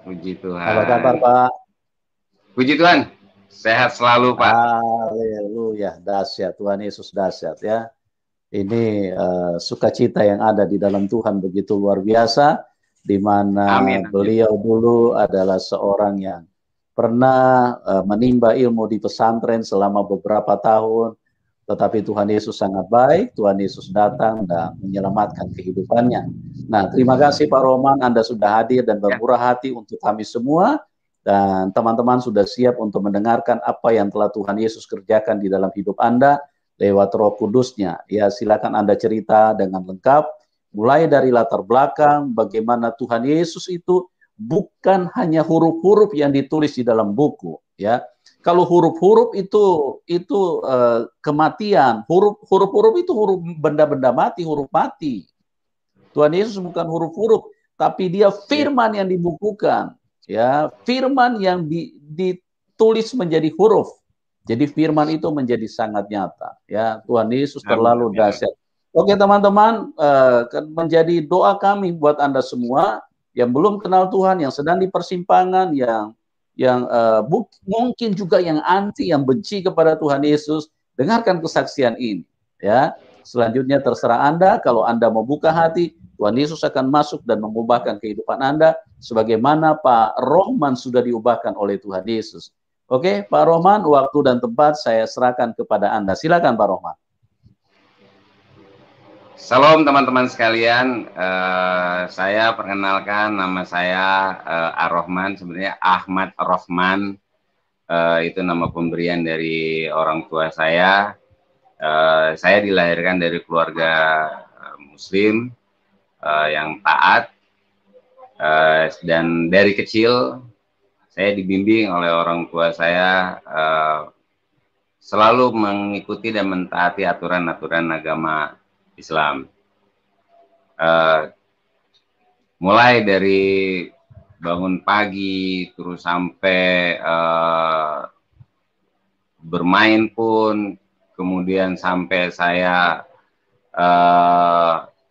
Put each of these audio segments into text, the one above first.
Puji Apa kabar, Tuhan. Pak? Puji Tuhan. Sehat selalu, Pak. Haleluya, dahsyat. Tuhan Yesus dahsyat ya. Ini sukacita yang ada di dalam Tuhan begitu luar biasa, di mana Amin. beliau dulu adalah seorang yang pernah menimba ilmu di pesantren selama beberapa tahun, tetapi Tuhan Yesus sangat baik, Tuhan Yesus datang dan menyelamatkan kehidupannya. Nah, terima kasih Pak Roman, Anda sudah hadir dan Ya. bermurah hati untuk kami semua, dan teman-teman sudah siap untuk mendengarkan apa yang telah Tuhan Yesus kerjakan di dalam hidup Anda lewat Roh Kudusnya. Ya, silakan Anda cerita dengan lengkap, mulai dari latar belakang, bagaimana Tuhan Yesus itu bukan hanya huruf-huruf yang ditulis di dalam buku, ya. Kalau huruf-huruf itu kematian, huruf-huruf itu huruf benda-benda mati, huruf mati. Tuhan Yesus bukan huruf-huruf, tapi dia Ya. firman yang dibukukan, ya, firman yang ditulis menjadi huruf. Jadi firman itu menjadi sangat nyata, ya. Tuhan Yesus Amin. terlalu Amin. dahsyat. Oke teman-teman, menjadi doa kami buat Anda semua yang belum kenal Tuhan, yang sedang di persimpangan, yang mungkin juga yang anti, yang benci kepada Tuhan Yesus, dengarkan kesaksian ini, ya. Selanjutnya terserah Anda, kalau Anda mau buka hati, Tuhan Yesus akan masuk dan mengubahkan kehidupan Anda, sebagaimana Pak Rohman sudah diubahkan oleh Tuhan Yesus. Oke, Pak Rohman, waktu dan tempat saya serahkan kepada Anda. Silakan Pak Rohman. Salam teman-teman sekalian. Saya perkenalkan, nama saya Ar-Rahman, sebenarnya Ahmad Rohman. Itu nama pemberian dari orang tua saya. Saya dilahirkan dari keluarga Muslim yang taat, dan dari kecil saya dibimbing oleh orang tua saya selalu mengikuti dan mentaati aturan-aturan agama Islam. Mulai dari bangun pagi, terus sampai bermain pun, kemudian sampai saya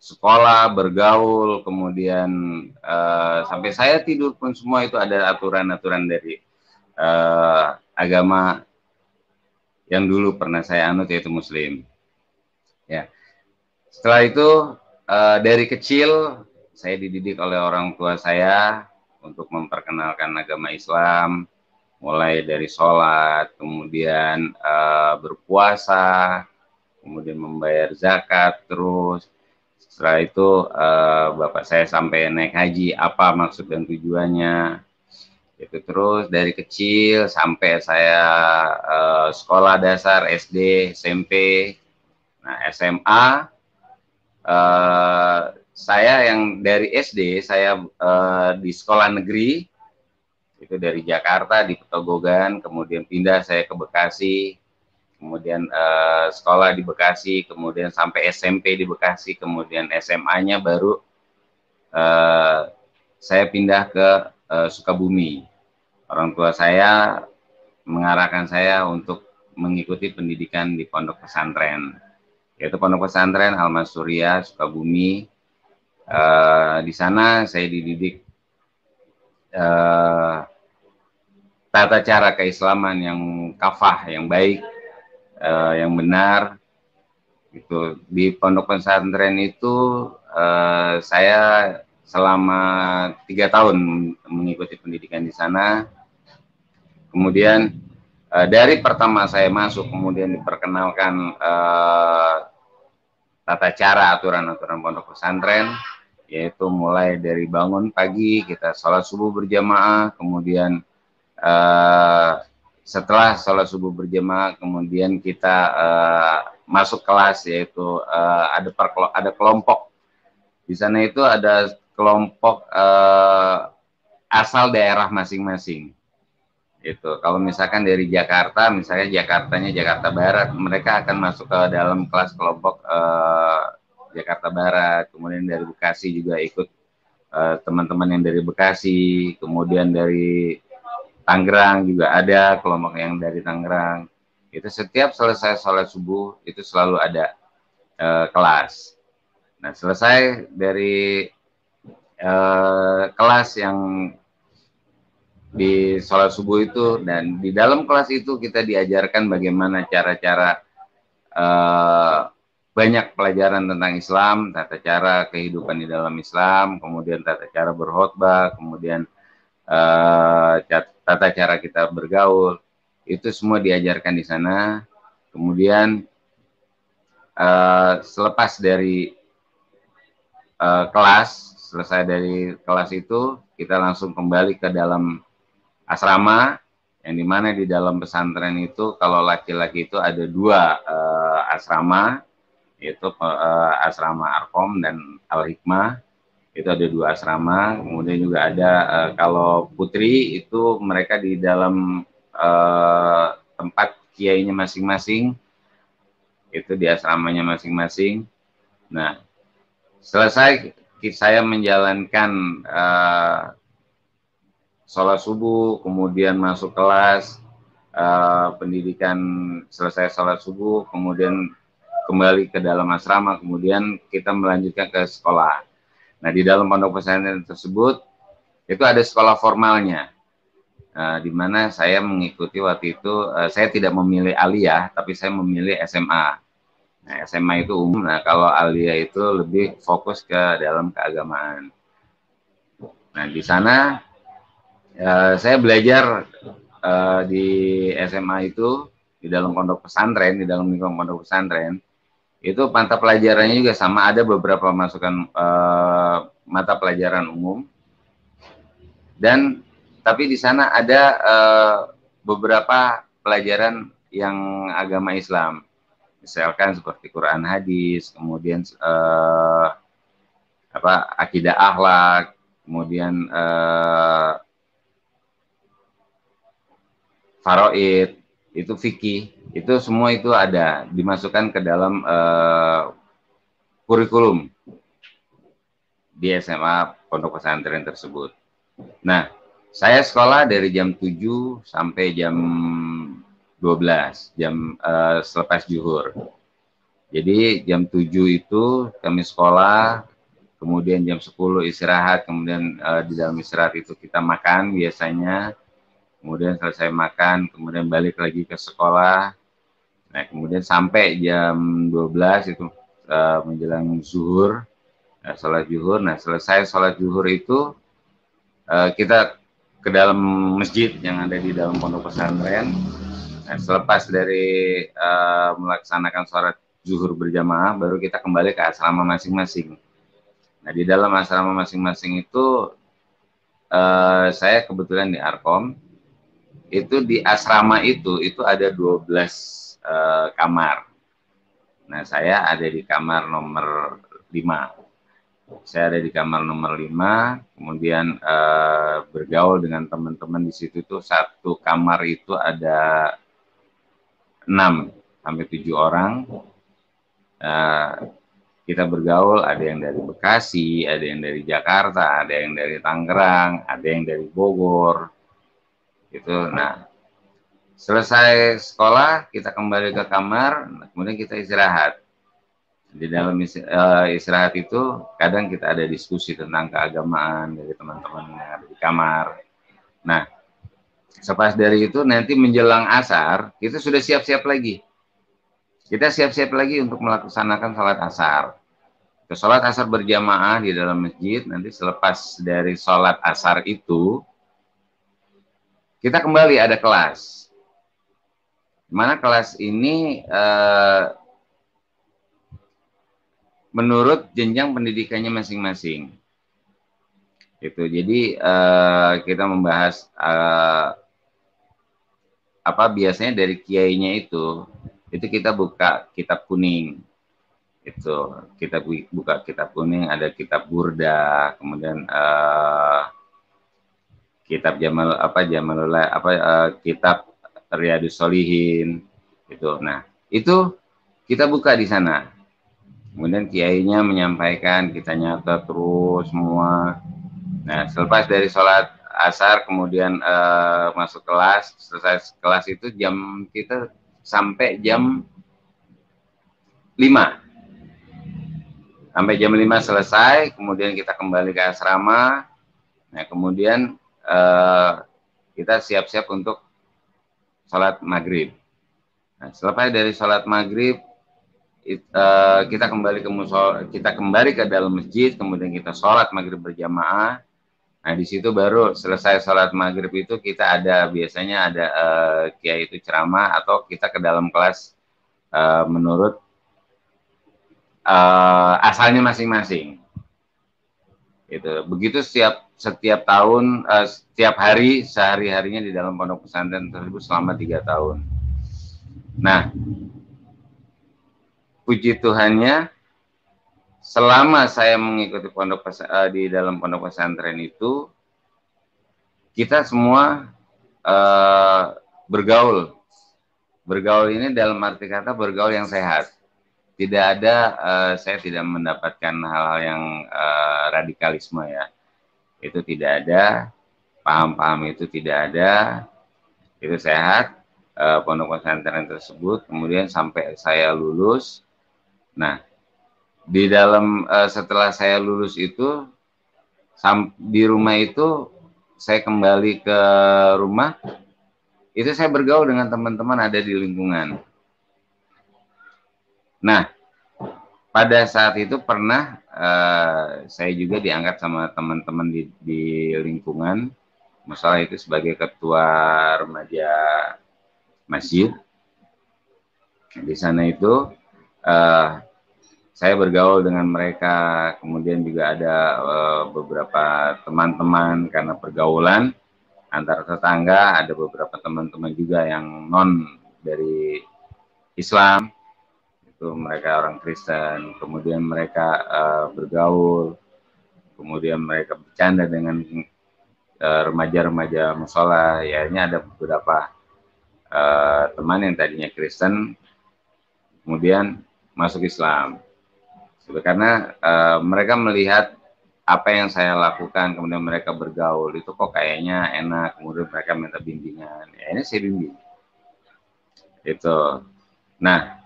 sekolah, bergaul, kemudian sampai saya tidur pun, semua itu ada aturan-aturan dari agama yang dulu pernah saya anut, yaitu Muslim. Ya. Setelah itu dari kecil saya dididik oleh orang tua saya untuk memperkenalkan agama Islam, mulai dari sholat, kemudian berpuasa, kemudian membayar zakat, terus setelah itu bapak saya sampai naik haji, apa maksud dan tujuannya. Itu terus dari kecil sampai saya sekolah dasar, SD, SMP, nah SMA. Saya yang dari SD, saya di sekolah negeri, itu dari Jakarta, di Petogogan, kemudian pindah saya ke Bekasi, kemudian sekolah di Bekasi, kemudian sampai SMP di Bekasi, kemudian SMA-nya baru saya pindah ke Sukabumi. Orang tua saya mengarahkan saya untuk mengikuti pendidikan di pondok pesantren, yaitu pondok pesantren Al-Mansuriah Sukabumi. Di sana saya dididik tata cara keislaman yang kafah, yang baik, yang benar. Itu di pondok pesantren itu saya selama 3 tahun mengikuti pendidikan di sana. Kemudian dari pertama saya masuk, kemudian diperkenalkan tata cara, aturan-aturan pondok pesantren, yaitu mulai dari bangun pagi, kita sholat subuh berjamaah, kemudian setelah sholat subuh berjamaah, kemudian kita masuk kelas, yaitu ada kelompok. Di sana itu ada kelompok asal daerah masing-masing. Itu kalau misalkan dari Jakarta, misalnya Jakarta Barat, mereka akan masuk ke dalam kelas kelompok Jakarta Barat. Kemudian dari Bekasi juga ikut teman-teman yang dari Bekasi, kemudian dari Tangerang juga ada kelompok yang dari Tangerang. Itu setiap selesai sholat subuh itu selalu ada kelas. Nah, selesai dari kelas yang di sholat subuh itu, dan di dalam kelas itu kita diajarkan bagaimana cara-cara banyak pelajaran tentang Islam, tata cara kehidupan di dalam Islam, kemudian tata cara berkhutbah, kemudian tata cara kita bergaul, itu semua diajarkan di sana. Kemudian selepas dari selesai dari kelas itu, kita langsung kembali ke dalam asrama, yang dimana di dalam pesantren itu kalau laki-laki itu ada dua asrama, yaitu asrama Arkom dan Al-Hikmah. Itu ada dua asrama. Kemudian juga ada kalau putri itu mereka di dalam tempat kiainya masing-masing, itu di asramanya masing-masing. Nah, selesai saya menjalankan sholat subuh, kemudian masuk kelas, pendidikan, selesai sholat subuh, kemudian kembali ke dalam asrama, kemudian kita melanjutkan ke sekolah. Nah, di dalam pondok pesantren tersebut, itu ada sekolah formalnya, di mana saya mengikuti waktu itu, saya tidak memilih aliyah, tapi saya memilih SMA. Nah, SMA itu umum, nah kalau aliyah itu lebih fokus ke dalam keagamaan. Nah, di sana saya belajar di SMA itu, di dalam pondok pesantren, di dalam lingkungan pondok pesantren, itu mata pelajarannya juga sama, ada beberapa masukan mata pelajaran umum, dan tapi di sana ada beberapa pelajaran yang agama Islam, misalkan seperti Quran hadis, kemudian akidah akhlak, kemudian faraid, itu fikih, itu semua itu ada dimasukkan ke dalam kurikulum di SMA pondok pesantren tersebut. Nah, saya sekolah dari jam 7 sampai jam 12, jam selepas zuhur. Jadi jam 7 itu kami sekolah, kemudian jam 10 istirahat, kemudian di dalam istirahat itu kita makan biasanya, kemudian selesai makan, kemudian balik lagi ke sekolah. Nah, kemudian sampai jam 12 itu menjelang zuhur, sholat zuhur. Nah, selesai sholat zuhur itu kita ke dalam masjid yang ada di dalam pondok pesantren. Nah, selepas dari melaksanakan sholat zuhur berjamaah, baru kita kembali ke asrama masing-masing. Nah, di dalam asrama masing-masing itu saya kebetulan di Arkom. Itu di asrama itu ada 12 kamar. Nah, saya ada di kamar nomor 5. Saya ada di kamar nomor 5, kemudian bergaul dengan teman-teman di situ tuh, satu kamar itu ada 6 sampai 7 orang. Kita bergaul, ada yang dari Bekasi, ada yang dari Jakarta, ada yang dari Tangerang, ada yang dari Bogor. Gitu. Nah, selesai sekolah, kita kembali ke kamar, kemudian kita istirahat. Di dalam istirahat itu, kadang kita ada diskusi tentang keagamaan dari teman-teman yang ada di kamar. Nah, selepas dari itu, nanti menjelang asar, kita sudah siap-siap lagi. Kita siap-siap lagi untuk melaksanakan sholat asar. Sholat asar berjamaah di dalam masjid, nanti selepas dari sholat asar itu, kita kembali ada kelas. Mana kelas ini menurut jenjang pendidikannya masing-masing. Itu. Jadi kita membahas biasanya dari kiainya itu kita buka kitab kuning. Itu kita buka kitab kuning, ada kitab Burda, kemudian kitab kitab Riyadus Sholihin itu. Nah, itu kita buka di sana. Kemudian kiainya menyampaikan, kita nyata terus semua. Nah, selepas dari sholat asar, kemudian masuk kelas. Selesai kelas itu jam kita sampai jam 5. Sampai jam 5 selesai, kemudian kita kembali ke asrama. Nah, kemudian kita siap-siap untuk sholat maghrib. Nah, selepas dari sholat maghrib, kita kembali ke musola, kita kembali ke dalam masjid, kemudian kita sholat maghrib berjamaah. Nah, di situ baru selesai sholat maghrib itu kita biasanya ada kiai itu ceramah atau kita ke dalam kelas menurut asalnya masing-masing. Gitu. Begitu setiap tahun, setiap hari, sehari-harinya di dalam pondok pesantren tersebut selama 3 tahun. Nah, puji Tuhannya, selama saya mengikuti di dalam pondok pesantren itu, kita semua bergaul. Bergaul ini dalam arti kata bergaul yang sehat. Tidak ada, saya tidak mendapatkan hal-hal yang radikalisme ya. Itu tidak ada, paham-paham itu tidak ada, itu sehat, pondok pesantren tersebut. Kemudian sampai saya lulus. Nah, di dalam setelah saya lulus itu, di rumah itu saya kembali ke rumah, itu saya bergaul dengan teman-teman ada di lingkungan. Nah, pada saat itu pernah saya juga diangkat sama teman-teman di lingkungan, masalah itu sebagai ketua remaja masjid. Di sana itu saya bergaul dengan mereka, kemudian juga ada beberapa teman-teman karena pergaulan antar tetangga, ada beberapa teman-teman juga yang non dari Islam, itu mereka orang Kristen, kemudian mereka bergaul, kemudian mereka bercanda dengan remaja-remaja musola, ya ini ada beberapa teman yang tadinya Kristen, kemudian masuk Islam. Karena mereka melihat apa yang saya lakukan, kemudian mereka bergaul, itu kok kayaknya enak, kemudian mereka minta bimbingan, ya ini saya bimbing. Itu. Nah,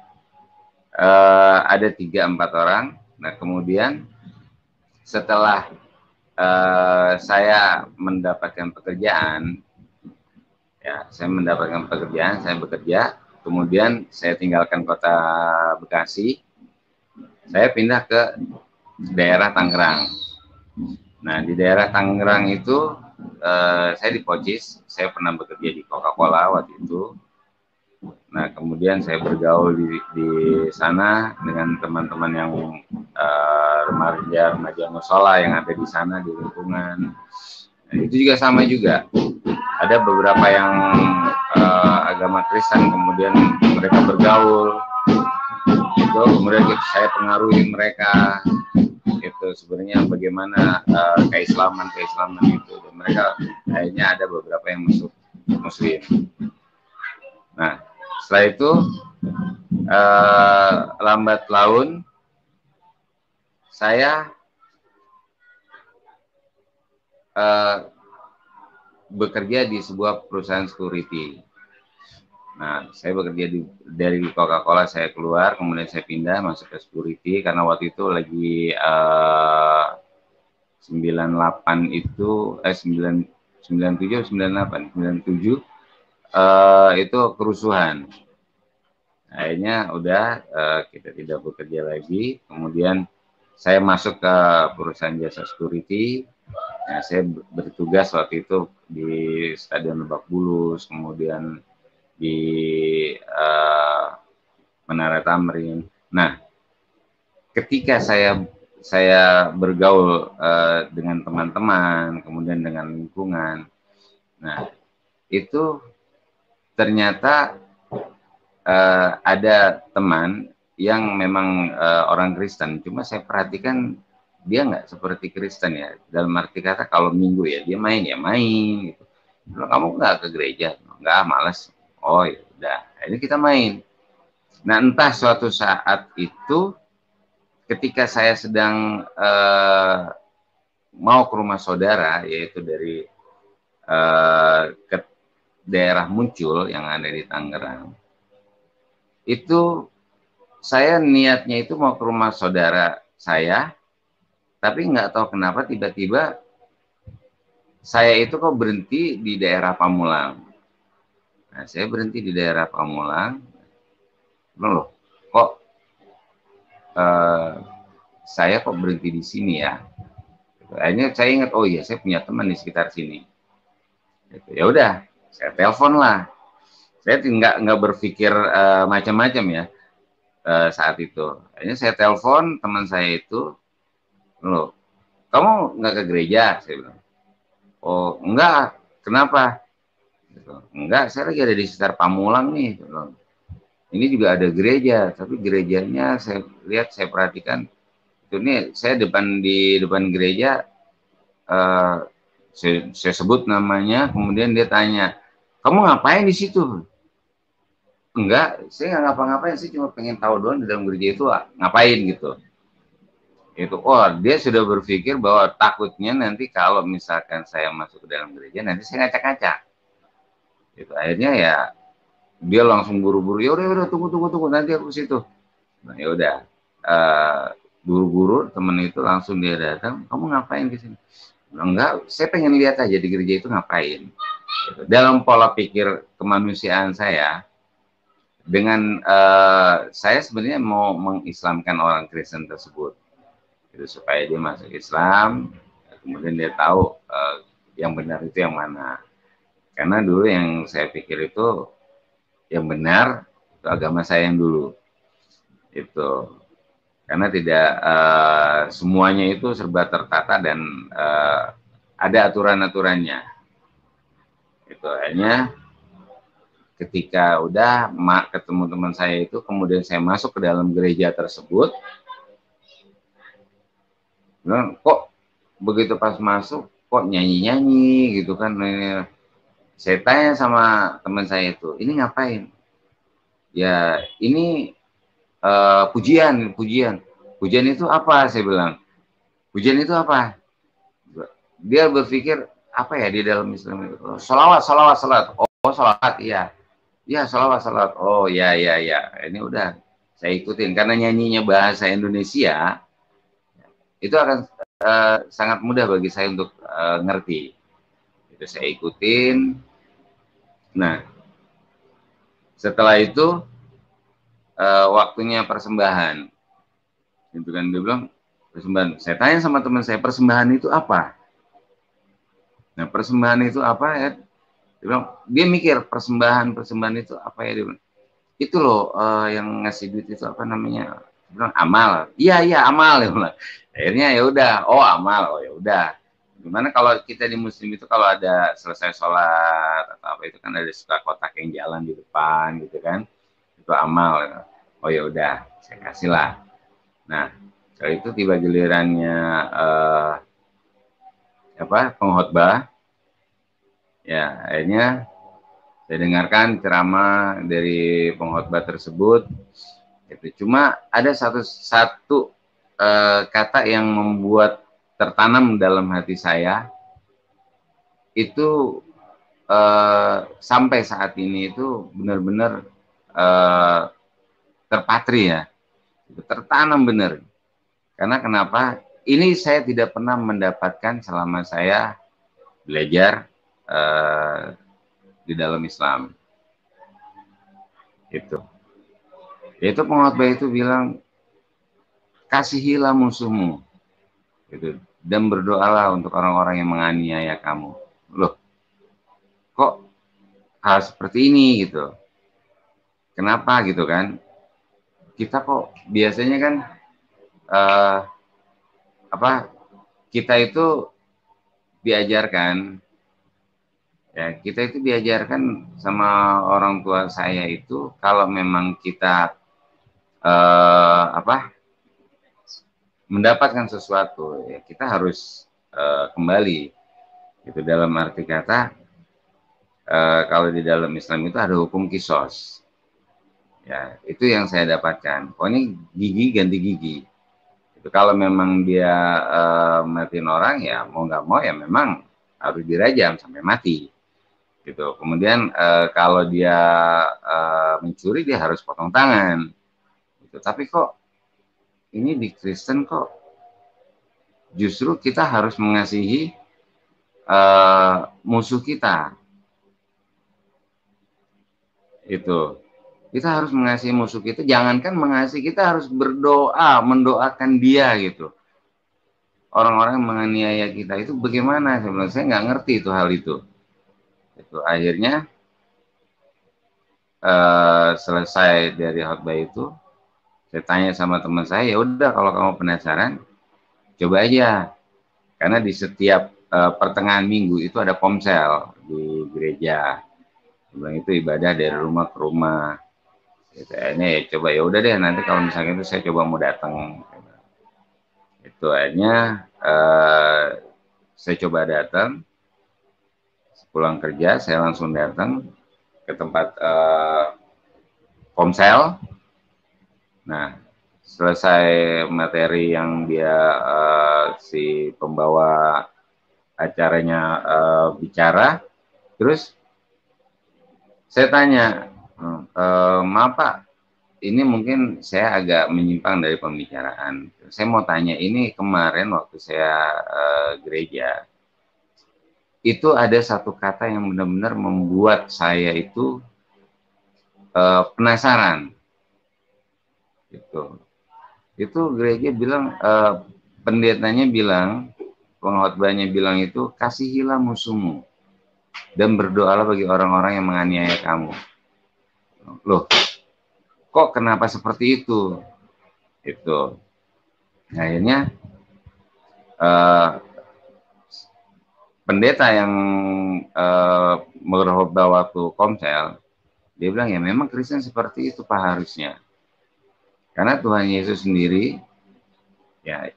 ada 3-4 orang, nah kemudian setelah saya mendapatkan pekerjaan, ya saya mendapatkan pekerjaan, saya bekerja, kemudian saya tinggalkan kota Bekasi, saya pindah ke daerah Tangerang. Nah, di daerah Tangerang itu saya di Pocis, saya pernah bekerja di Coca-Cola waktu itu. Nah, kemudian saya bergaul di sana dengan teman-teman yang remaja musola yang ada di sana di lingkungan. Nah, itu juga sama juga. Ada beberapa yang agama Kristen, kemudian mereka bergaul. Itu kemudian saya pengaruhi mereka. Itu sebenarnya bagaimana keislaman itu. Dan mereka akhirnya ada beberapa yang masuk Muslim. Nah, setelah itu lambat laun saya bekerja di sebuah perusahaan security. Nah, saya bekerja dari Coca-Cola, saya keluar, kemudian saya pindah masuk ke security karena waktu itu lagi 98 itu 97 98 97 itu kerusuhan. Akhirnya udah kita tidak bekerja lagi. Kemudian saya masuk ke perusahaan jasa security. Nah, saya bertugas waktu itu di Stadion Lebak Bulus, kemudian di Menara Tamrin. Nah, ketika saya bergaul dengan teman-teman, kemudian dengan lingkungan, nah itu ternyata ada teman yang memang orang Kristen, cuma saya perhatikan dia nggak seperti Kristen ya, dalam arti kata kalau minggu ya dia main gitu. Kamu nggak ke gereja? Nggak, malas. Oh ya udah, ini kita main. Nah, entah suatu saat itu ketika saya sedang mau ke rumah saudara, yaitu dari ke daerah Muncul yang ada di Tangerang, itu saya niatnya itu mau ke rumah saudara saya, tapi nggak tahu kenapa tiba-tiba saya itu kok berhenti di daerah Pamulang. Nah, saya berhenti di daerah Pamulang. Loh, kok saya kok berhenti di sini ya? Akhirnya saya ingat, oh iya, saya punya teman di sekitar sini. Ya udah, saya telepon lah. Saya nggak berpikir macam-macam ya saat itu. Akhirnya saya telepon teman saya itu, loh, kamu nggak ke gereja? Saya bilang, oh enggak, kenapa? Enggak, saya lagi ada di sekitar Pamulang nih. Ini juga ada gereja, tapi gerejanya saya lihat, saya perhatikan, itu nih saya di depan gereja, saya sebut namanya, kemudian dia tanya, kamu ngapain di situ? Enggak, saya nggak ngapa-ngapain sih, cuma pengen tahu doang di dalam gereja itu ngapain gitu. Itu, oh dia sudah berpikir bahwa takutnya nanti kalau misalkan saya masuk ke dalam gereja, nanti saya ngacak-ngacak. Itu akhirnya ya dia langsung buru-buru, ya udah tunggu nanti aku ke situ. Nah ya udah, buru-buru temen itu langsung dia datang, kamu ngapain di sini? Enggak, saya pengen lihat aja di gereja itu ngapain. Gitu. Dalam pola pikir kemanusiaan saya, dengan saya sebenarnya mau mengislamkan orang Kristen tersebut, gitu, supaya dia masuk Islam, kemudian dia tahu yang benar itu yang mana. Karena dulu yang saya pikir itu yang benar itu agama saya yang dulu, itu karena tidak semuanya itu serba tertata dan ada aturan-aturannya. Itu akhirnya ketika udah ketemu teman saya itu, kemudian saya masuk ke dalam gereja tersebut, kok begitu pas masuk kok nyanyi-nyanyi gitu kan. Saya tanya sama teman saya itu, ini ngapain? Ya ini pujian itu apa? Saya bilang, pujian itu apa? Dia berpikir apa ya di dalam Islam itu? Salawat. Oh salawat, iya. Ya salawat. Oh ya. Ini udah saya ikutin karena nyanyinya bahasa Indonesia, itu akan sangat mudah bagi saya untuk ngerti. Itu saya ikutin. Nah, setelah itu waktunya persembahan. Itu kan dia bilang persembahan. Saya tanya sama teman saya, persembahan itu apa? Nah, persembahan itu apa ya? Dia bilang, dia mikir persembahan itu apa ya? Dia bilang, itu loh yang ngasih duit itu apa namanya? Dia bilang amal. Iya amal ya. Akhirnya ya udah, oh amal, oh ya udah. Gimana kalau kita di Muslim itu kalau ada selesai sholat atau apa itu kan ada suka kotak yang jalan di depan gitu kan, itu amal. Oh ya udah, saya kasih lah. Nah, setelah itu tiba gilirannya pengkhotbah, ya akhirnya saya dengarkan ceramah dari pengkhotbah tersebut. Itu cuma ada satu kata yang membuat tertanam dalam hati saya, itu sampai saat ini itu benar-benar terpatri ya, tertanam benar. Karena kenapa? Ini saya tidak pernah mendapatkan selama saya belajar di dalam Islam. Itu pengkhotbah itu bilang, kasihilah musuhmu, gitu, dan berdoalah untuk orang-orang yang menganiaya kamu. Loh, kok hal seperti ini gitu? Kenapa gitu kan? Kita kok biasanya kan kita itu diajarkan, ya kita itu diajarkan sama orang tua saya itu, kalau memang kita mendapatkan sesuatu, ya kita harus kembali. Itu dalam arti kata, kalau di dalam Islam itu ada hukum kisos. Ya, itu yang saya dapatkan. Oh ini gigi ganti gigi. Itu kalau memang dia matiin orang, ya mau nggak mau ya memang harus dirajam sampai mati. Gitu. Kemudian kalau dia mencuri, dia harus potong tangan. Gitu. Tapi kok ini di Kristen kok justru kita harus mengasihi musuh kita. Itu. Kita harus mengasihi musuh kita, jangankan mengasihi, kita harus berdoa, mendoakan dia gitu. Orang-orang yang menganiaya kita itu bagaimana? Sebenarnya saya nggak ngerti itu hal itu. Itu akhirnya selesai dari khotbah itu, saya tanya sama teman saya, ya udah kalau kamu penasaran, coba aja. Karena di setiap pertengahan minggu itu ada komsel di gereja. Bilang itu ibadah dari rumah ke rumah. Gitu. Akhirnya ya coba, ya udah deh, nanti kalau misalnya itu saya coba mau datang. Itu akhirnya saya coba datang. Pulang kerja saya langsung datang ke tempat komsel. Nah, selesai materi yang dia si pembawa acaranya bicara, terus saya tanya, maaf Pak, ini mungkin saya agak menyimpang dari pembicaraan. Saya mau tanya, ini kemarin waktu saya gereja, itu ada satu kata yang benar-benar membuat saya itu penasaran. Itu gereja bilang, pendetanya bilang, pengkhotbahnya bilang itu, kasihilah musuhmu dan berdoalah bagi orang-orang yang menganiaya kamu. Loh, kok kenapa seperti itu? Itu. Nah, akhirnya pendeta yang berkhotbah waktu komsel, dia bilang ya memang Kristen seperti itu Pak harusnya. Karena Tuhan Yesus sendiri, ya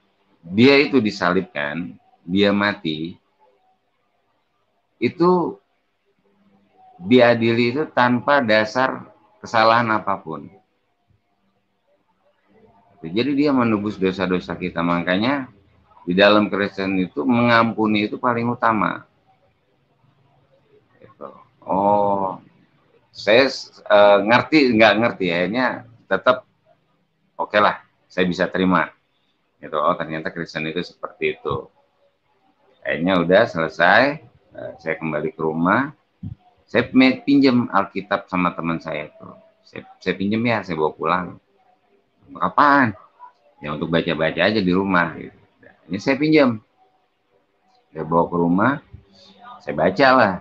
dia itu disalibkan, dia mati, itu diadili itu tanpa dasar kesalahan apapun. Jadi dia menebus dosa-dosa kita, makanya di dalam Kristen itu mengampuni itu paling utama. Oh, saya nggak ngerti, akhirnya tetap oke lah, saya bisa terima. Gitu. Oh ternyata Kristen itu seperti itu. Akhirnya udah selesai, saya kembali ke rumah, saya pinjam Alkitab sama teman saya tuh. Saya pinjam ya, saya bawa pulang. Kapan? Ya untuk baca-baca aja di rumah. Gitu. Ini saya pinjam, saya bawa ke rumah, saya baca lah.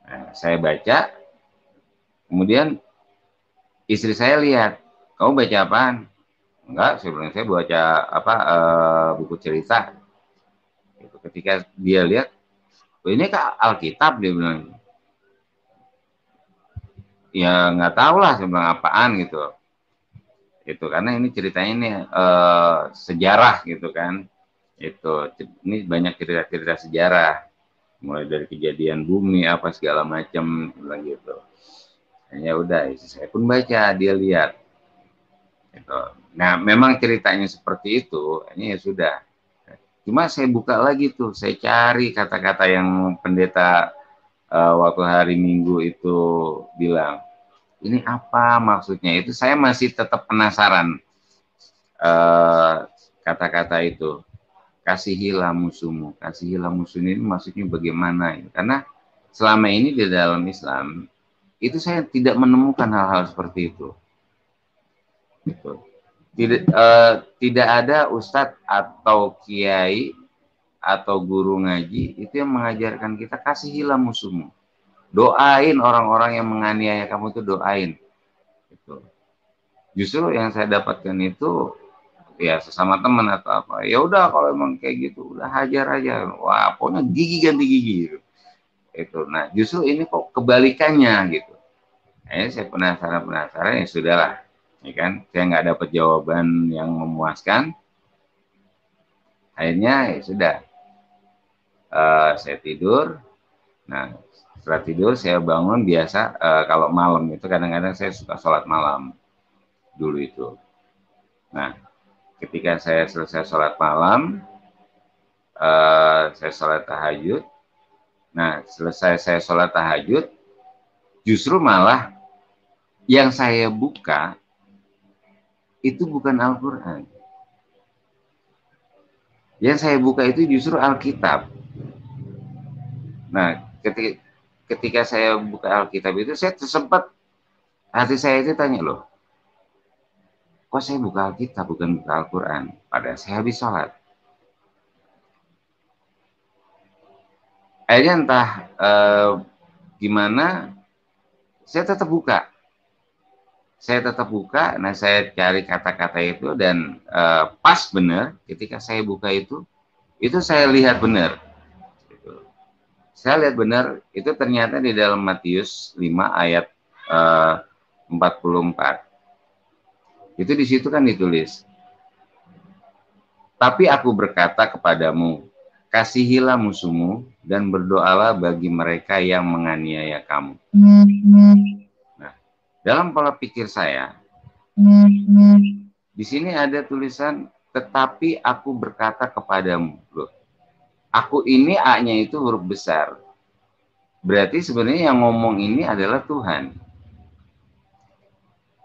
Nah, saya baca, kemudian istri saya lihat, kamu baca apaan? Enggak, sebenarnya saya baca buku cerita. Gitu. Ketika dia lihat, ini Kak Alkitab, dia bilang. Ya nggak tahu lah saya bilang apaan gitu. Itu karena ini ceritanya ini sejarah gitu kan. Itu ini banyak cerita-cerita sejarah. Mulai dari kejadian bumi apa segala macam gitu. Ya udah, saya pun baca, dia lihat. Gitu. Nah, memang ceritanya seperti itu, ini ya sudah. Cuma saya buka lagi tuh, saya cari kata-kata yang pendeta waktu hari Minggu itu bilang. Ini apa maksudnya? Itu saya masih tetap penasaran kata-kata itu. Kasihilah musuhmu. Kasihilah musuhmu ini maksudnya bagaimana? Karena selama ini di dalam Islam, itu saya tidak menemukan hal-hal seperti itu. Gitu. Tidak ada ustadz atau kiai atau guru ngaji itu yang mengajarkan kita kasihilah musuhmu. Doain orang-orang yang menganiaya kamu itu, doain. Gitu. Justru yang saya dapatkan itu ya sesama teman atau apa, ya udah kalau emang kayak gitu udah hajar aja, wah pokoknya gigi ganti gigi gitu. Itu. Nah justru ini kok kebalikannya gitu. Akhirnya saya penasaran ya sudahlah, ya kan, saya nggak dapat jawaban yang memuaskan. Akhirnya ya sudah, saya tidur. Nah setelah tidur saya bangun biasa, kalau malam itu kadang-kadang saya suka sholat malam dulu itu. Nah ketika saya selesai sholat malam, saya sholat tahajud. Nah, selesai saya sholat tahajud, justru malah yang saya buka itu bukan Al-Quran. Yang saya buka itu justru Alkitab. Nah, ketika saya buka Alkitab itu, saya sempat hati saya itu tanya, loh, kok saya buka Alkitab bukan buka Al-Quran? Padahal saya habis sholat. Akhirnya entah gimana, saya tetap buka. Nah saya cari kata-kata itu, dan pas benar ketika saya buka itu saya lihat benar. Saya lihat benar, itu ternyata di dalam Matius 5 ayat 44. Itu di situ kan ditulis, tapi aku berkata kepadamu, kasihilah musuhmu dan berdoalah bagi mereka yang menganiaya kamu. Nah, dalam pola pikir saya, di sini ada tulisan, tetapi aku berkata kepadamu. Loh, aku ini A-nya itu huruf besar. Berarti sebenarnya yang ngomong ini adalah Tuhan.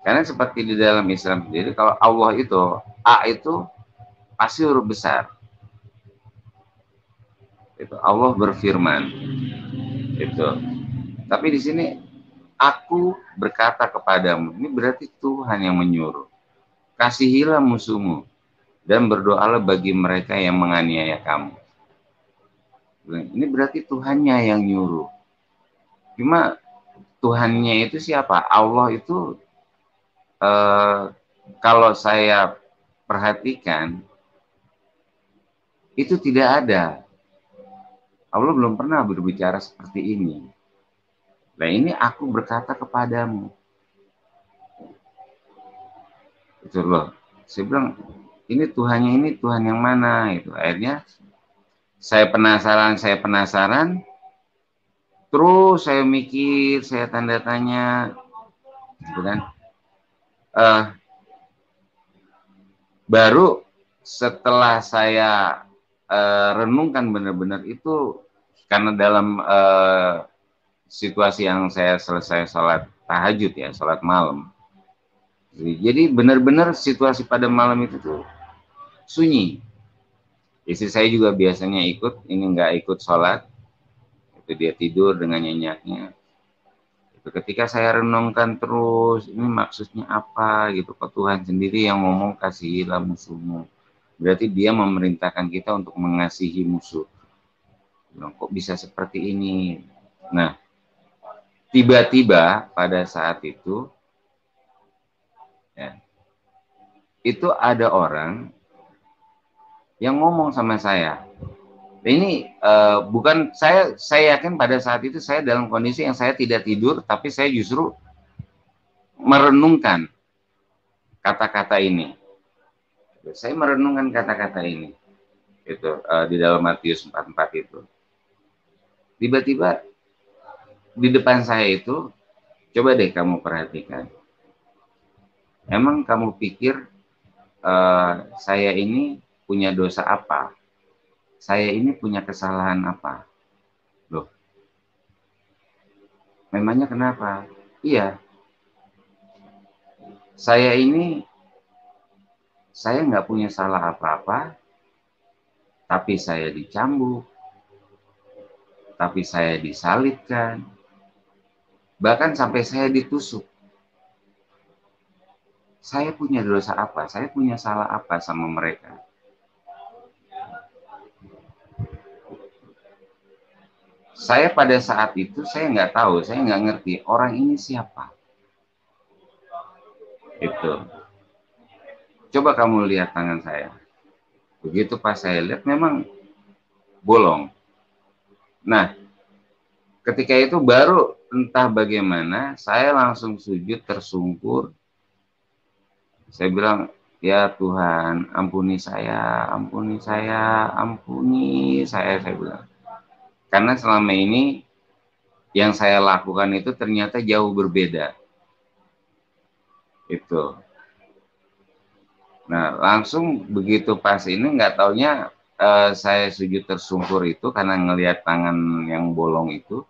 Karena seperti di dalam Islam sendiri, kalau Allah itu, A itu pasti huruf besar. Itu Allah berfirman. Itu. Tapi di sini aku berkata kepadamu. Ini berarti Tuhan yang menyuruh. Kasihilah musuhmu dan berdoalah bagi mereka yang menganiaya kamu. Ini berarti Tuhannya yang nyuruh. Cuma Tuhannya itu siapa? Allah itu kalau saya perhatikan itu tidak ada. Allah belum pernah berbicara seperti ini. Nah ini aku berkata kepadamu. Itu loh. Saya bilang, ini Tuhannya ini Tuhan yang mana? Itu akhirnya saya penasaran. Terus saya mikir, saya tanda tanya, gitu kan. Baru setelah saya renungkan benar-benar itu, karena dalam situasi yang saya selesai sholat tahajud ya, sholat malam. Jadi benar-benar situasi pada malam itu tuh sunyi. Istri saya juga biasanya ikut, ini nggak ikut sholat, itu dia tidur dengan nyenyaknya. Itu ketika saya renungkan terus, ini maksudnya apa gitu, kok Tuhan sendiri yang ngomong kasihilah musuhmu. Berarti dia memerintahkan kita untuk mengasihi musuh. Kok bisa seperti ini? Nah, tiba-tiba pada saat itu, ya, itu ada orang yang ngomong sama saya. Ini bukan saya yakin pada saat itu saya dalam kondisi yang saya tidak tidur, tapi saya justru merenungkan kata-kata ini. Saya merenungkan kata-kata ini. Itu di dalam Matius 44 itu. Tiba-tiba di depan saya itu, coba deh kamu perhatikan. Emang kamu pikir saya ini punya dosa apa? Saya ini punya kesalahan apa? Loh, memangnya kenapa? Iya, saya nggak punya salah apa-apa, tapi saya dicambuk, tapi saya disalibkan, bahkan sampai saya ditusuk. Saya punya dosa apa? Saya punya salah apa sama mereka? Saya pada saat itu saya nggak tahu, saya nggak ngerti orang ini siapa. Itu. Coba kamu lihat tangan saya. Begitu pas saya lihat memang bolong. Nah, ketika itu baru entah bagaimana saya langsung sujud tersungkur. Saya bilang, ya Tuhan, ampuni saya, ampuni saya, ampuni saya bilang. Karena selama ini yang saya lakukan itu ternyata jauh berbeda. Itu. Nah, langsung begitu pas ini nggak taunya saya sujud tersungkur itu karena ngelihat tangan yang bolong itu.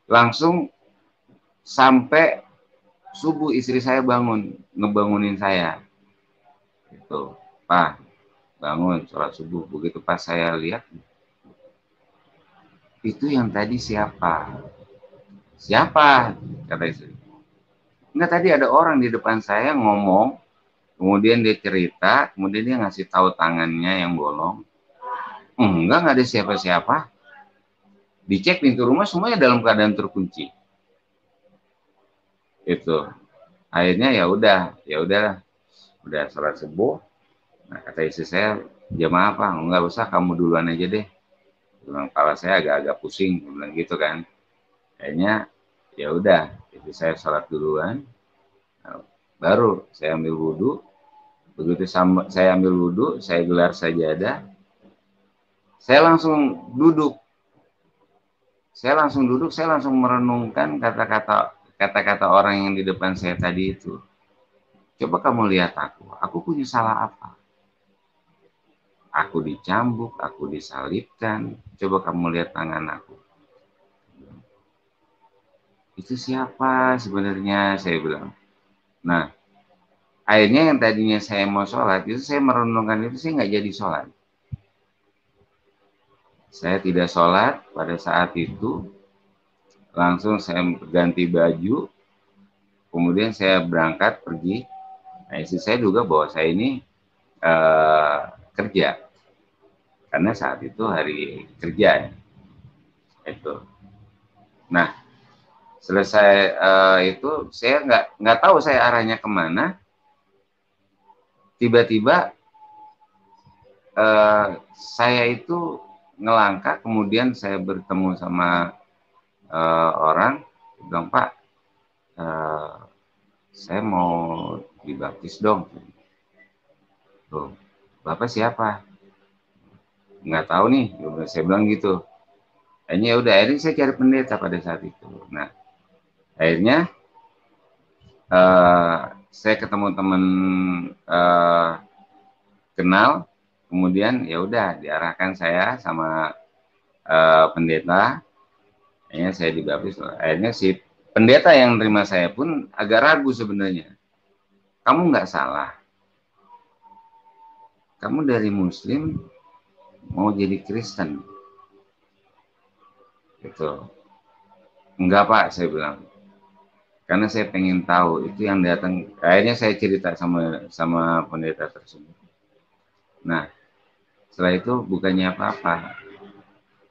Langsung sampai subuh istri saya ngebangunin saya. Itu, Pak, bangun sholat subuh. Begitu pas saya lihat, itu yang tadi siapa? Siapa? Kata istri. Enggak, tadi ada orang di depan saya ngomong, kemudian dia cerita, kemudian dia ngasih tahu tangannya yang bolong. Enggak ada siapa-siapa. Dicek pintu rumah semuanya dalam keadaan terkunci. Itu. Akhirnya udah sholat subuh. Nah, kata istri saya, jamaah apa? Enggak usah, kamu duluan aja deh. Bilang, kepala saya agak-agak pusing, bilang gitu kan. Akhirnya ya udah, istri saya sholat duluan. Nah, baru saya ambil wudhu. Begitu saya ambil wudhu, saya gelar sajadah, saya langsung duduk. Saya langsung merenungkan kata-kata orang yang di depan saya tadi itu. Coba kamu lihat aku punya salah apa? Aku dicambuk, aku disalibkan, coba kamu lihat tangan aku. Itu siapa sebenarnya, saya bilang. Nah, akhirnya yang tadinya saya mau sholat, itu saya merenungkan itu, saya nggak jadi sholat. Saya tidak sholat pada saat itu, langsung saya ganti baju, kemudian saya berangkat pergi. Nah, istri saya juga bahwa saya ini kerja, karena saat itu hari kerja ya. Itu. Nah, selesai itu saya nggak tahu saya arahnya kemana. Tiba-tiba saya itu ngelangkah, kemudian saya bertemu sama orang, bilang, Pak, saya mau dibaptis dong. Tuh, Bapak siapa? Nggak tahu nih, saya bilang gitu. Akhirnya saya cari pendeta pada saat itu. Nah, akhirnya saya ketemu teman kenal, kemudian ya udah diarahkan saya sama pendeta. Akhirnya saya dibaptis. Akhirnya si pendeta yang terima saya pun agak ragu sebenarnya. Kamu nggak salah. Kamu dari Muslim mau jadi Kristen. Gitu. Enggak, Pak, saya bilang. Karena saya pengen tahu itu yang datang. Akhirnya saya cerita sama pendeta tersebut. Nah, setelah itu bukannya apa-apa.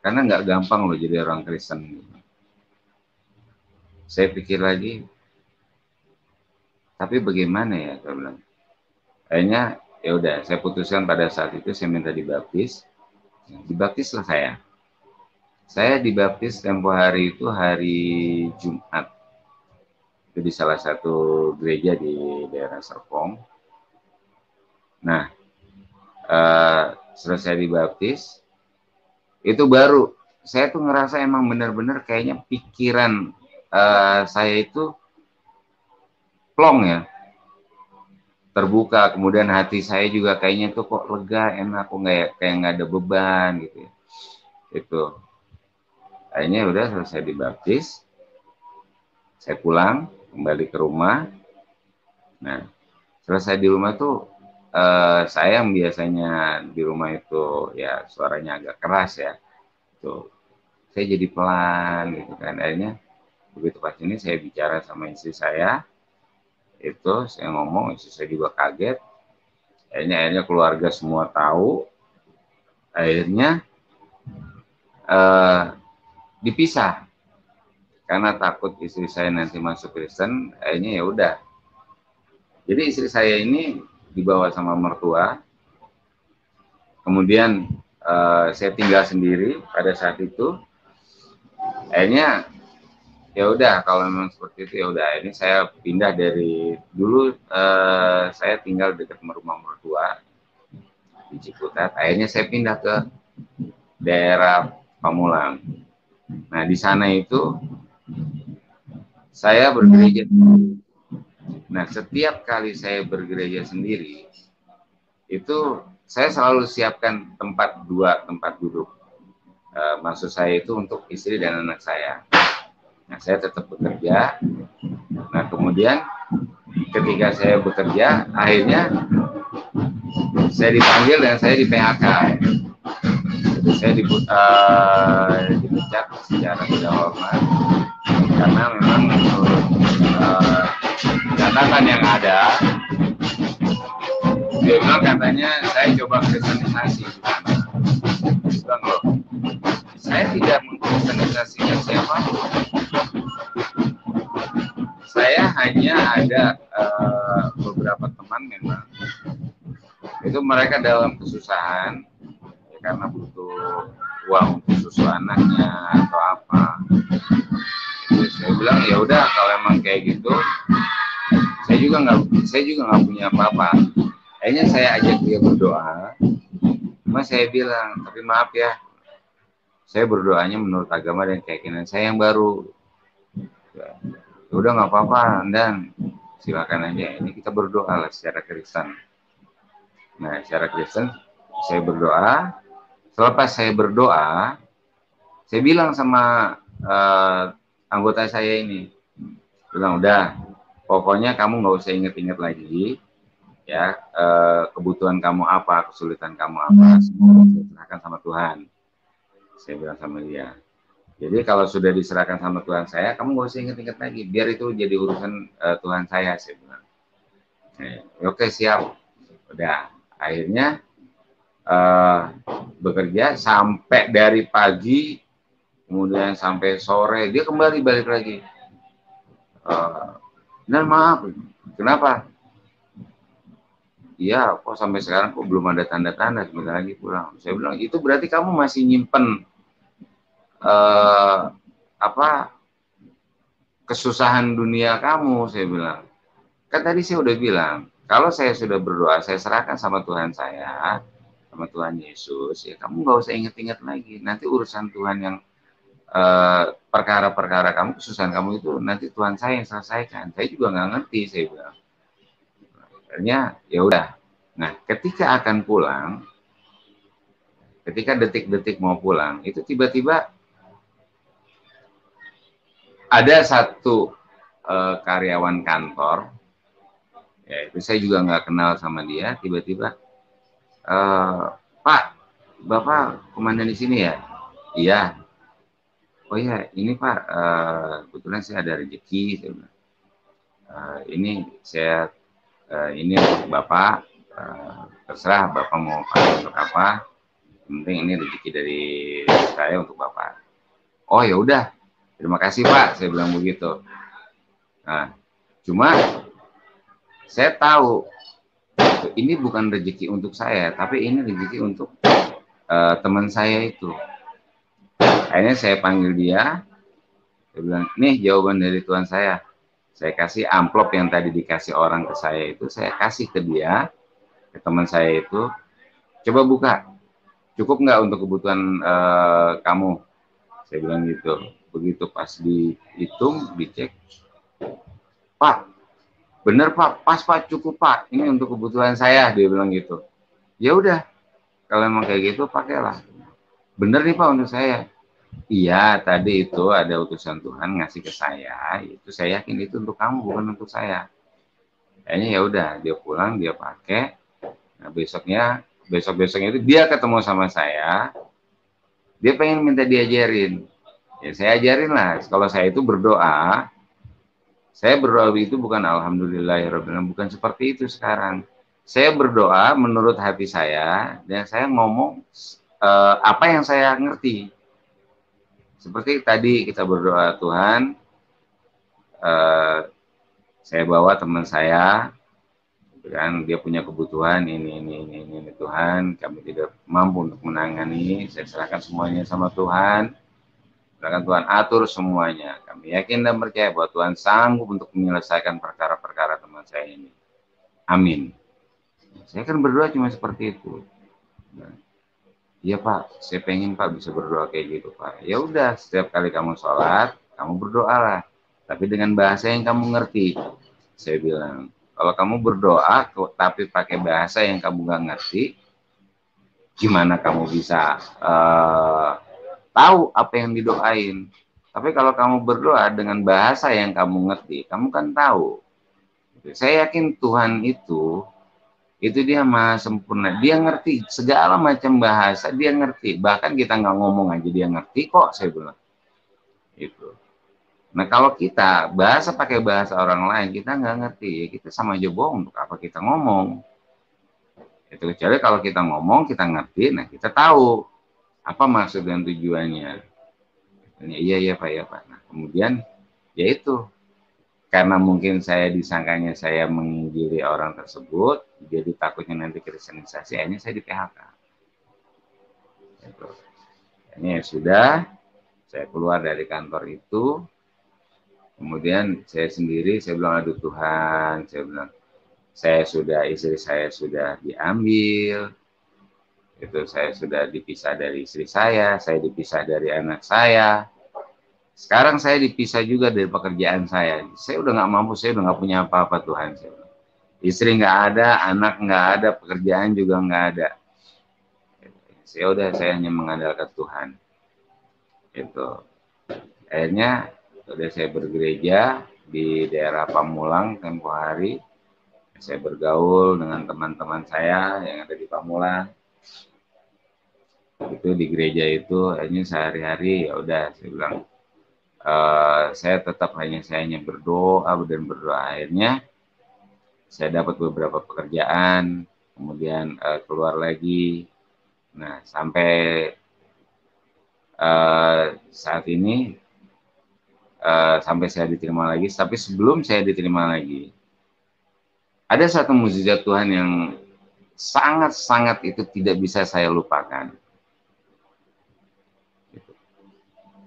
Karena nggak gampang loh jadi orang Kristen. Saya pikir lagi, tapi bagaimana ya, saya bilang. Akhirnya ya udah, saya putuskan pada saat itu saya minta dibaptis. Dibaptislah saya. Saya dibaptis tempo hari itu hari Jumat. Itu di salah satu gereja di daerah Serpong. Nah, selesai dibaptis, itu baru saya tuh ngerasa emang benar-benar kayaknya pikiran saya itu plong ya, terbuka. Kemudian hati saya juga kayaknya tuh kok lega, enak, kok kayak nggak ada beban gitu ya. Itu akhirnya udah selesai dibaptis, saya pulang kembali ke rumah. Nah, selesai di rumah tuh saya yang biasanya di rumah itu ya suaranya agak keras ya, tuh saya jadi pelan gitu kan. Akhirnya begitu pas ini saya bicara sama istri saya, itu saya ngomong, istri saya juga kaget. Akhirnya keluarga semua tahu. Akhirnya dipisah karena takut istri saya nanti masuk Kristen. Akhirnya ya udah, jadi istri saya ini dibawa sama mertua, kemudian saya tinggal sendiri pada saat itu. Akhirnya ya udah, kalau memang seperti itu ya udah, ini saya pindah dari dulu saya tinggal dekat rumah mertua di Ciputat. Akhirnya saya pindah ke daerah Pamulang. Nah, di sana itu saya bergereja. Nah, setiap kali saya bergereja sendiri, itu saya selalu siapkan dua tempat duduk. Maksud saya itu untuk istri dan anak saya. Nah, saya tetap bekerja. Nah, kemudian ketika saya bekerja, akhirnya saya dipanggil dan saya di PHK. Saya dipecat secara tidak hormat karena memang menurut catatan yang ada, dia bilang katanya saya coba kristenisasi. Bilang loh, saya tidak mengkristenisasikan siapapun. Saya hanya ada beberapa teman memang itu mereka dalam kesusahan ya, karena butuh uang untuk susu anaknya atau apa. Jadi saya bilang ya udah kalau emang kayak gitu, saya juga nggak punya apa-apa. Akhirnya saya ajak dia berdoa. Cuma saya bilang, tapi maaf ya, saya berdoanya menurut agama dan keyakinan saya yang baru. Ya udah nggak apa-apa, dan silakan aja. Ini kita berdoa lah secara Kristen. Nah, secara Kristen saya berdoa. Selepas saya berdoa, saya bilang sama anggota saya ini, bilang udah, pokoknya kamu nggak usah inget-inget lagi, ya kebutuhan kamu apa, kesulitan kamu apa, semua serahkan sama Tuhan. Saya bilang sama dia. Jadi kalau sudah diserahkan sama Tuhan saya, kamu nggak usah inget-inget lagi, biar itu jadi urusan Tuhan saya bilang. Oke siap, udah. Akhirnya bekerja sampai dari pagi, kemudian sampai sore dia kembali balik lagi. Dan maaf, kenapa? Iya, kok sampai sekarang kok belum ada tanda-tanda, sebentar lagi pulang. Saya bilang itu berarti kamu masih nyimpen kesusahan dunia kamu. Saya bilang, kan tadi saya udah bilang, kalau saya sudah berdoa, saya serahkan sama Tuhan saya, sama Tuhan Yesus, ya kamu nggak usah inget-inget lagi. Nanti urusan Tuhan yang perkara-perkara kamu, kesusahan kamu itu nanti Tuhan saya yang selesaikan. Saya juga nggak ngerti, saya bilang. Akhirnya ya udah. Nah, ketika akan pulang, ketika detik-detik mau pulang, itu tiba-tiba ada satu karyawan kantor, ya itu saya juga nggak kenal sama dia, tiba-tiba, Pak, Bapak komandan di sini ya? Iya. Oh iya, ini Pak, kebetulan saya ada rezeki. Ini saya, ini untuk Bapak, terserah Bapak mau pakai untuk apa. Yang penting ini rezeki dari saya untuk Bapak. Oh ya udah, terima kasih Pak, saya bilang begitu. Nah, cuma saya tahu ini bukan rezeki untuk saya, tapi ini rezeki untuk teman saya itu. Akhirnya saya panggil dia, saya bilang, nih jawaban dari Tuhan saya. Saya kasih amplop yang tadi dikasih orang ke saya itu, saya kasih ke dia, ke teman saya itu. Coba buka, cukup nggak untuk kebutuhan kamu? Saya bilang gitu. Begitu pas dihitung, dicek, Pak, bener Pak, pas Pak, cukup Pak, ini untuk kebutuhan saya, dia bilang gitu. Ya udah, kalau emang kayak gitu pakailah. Bener nih Pak untuk saya. Iya, tadi itu ada utusan Tuhan ngasih ke saya, itu saya yakin itu untuk kamu, bukan untuk saya. Kayaknya ya udah, dia pulang, dia pakai. Nah, besok-besoknya itu dia ketemu sama saya, dia pengen minta diajarin. Ya saya ajarin lah, kalau saya itu berdoa, saya berdoa itu bukan alhamdulillahirrahmanirrahim, bukan seperti itu sekarang. Saya berdoa menurut hati saya, dan saya ngomong apa yang saya ngerti. Seperti tadi kita berdoa, Tuhan, saya bawa teman saya, kan dia punya kebutuhan ini Tuhan, kami tidak mampu untuk menangani, saya serahkan semuanya sama Tuhan, serahkan Tuhan atur semuanya. Kami yakin dan percaya bahwa Tuhan sanggup untuk menyelesaikan perkara-perkara teman saya ini. Amin. Saya kan berdoa cuma seperti itu. Iya Pak, saya pengen Pak bisa berdoa kayak gitu Pak. Ya udah, setiap kali kamu sholat, kamu berdoalah. Tapi dengan bahasa yang kamu ngerti. Saya bilang, kalau kamu berdoa, tapi pakai bahasa yang kamu nggak ngerti, gimana kamu bisa tahu apa yang didoain? Tapi kalau kamu berdoa dengan bahasa yang kamu ngerti, kamu kan tahu. Saya yakin Tuhan itu dia maha sempurna. Dia ngerti segala macam bahasa, dia ngerti. Bahkan kita nggak ngomong aja dia ngerti kok, saya bilang. Itu. Nah kalau kita pakai bahasa orang lain, kita nggak ngerti, ya kita sama aja bohong. Untuk apa kita ngomong? Itu kecuali kalau kita ngomong, kita ngerti, nah kita tahu apa maksud dan tujuannya. Iya iya Pak ya Pak. Nah kemudian ya itu karena mungkin saya disangkanya saya menginjili orang tersebut, jadi takutnya nanti kristenisasi, akhirnya saya di PHK. Gitu. Akhirnya ya sudah, saya keluar dari kantor itu, kemudian saya sendiri, saya bilang aduh Tuhan, saya bilang istri saya sudah diambil, itu saya sudah dipisah dari istri saya dipisah dari anak saya. Sekarang saya dipisah juga dari pekerjaan saya. Saya udah nggak mampu, saya udah nggak punya apa-apa Tuhan. Istri nggak ada, anak nggak ada, pekerjaan juga nggak ada. Saya hanya mengandalkan Tuhan. Itu. Akhirnya udah saya bergereja di daerah Pamulang tempo hari. Saya bergaul dengan teman-teman saya yang ada di Pamulang. Itu di gereja itu akhirnya sehari-hari ya udah saya bilang saya tetap hanya berdoa dan berdoa. Akhirnya saya dapat beberapa pekerjaan, kemudian keluar lagi. Nah sampai saat ini sampai saya diterima lagi. Tapi sebelum saya diterima lagi, ada satu mukjizat Tuhan yang sangat-sangat itu tidak bisa saya lupakan.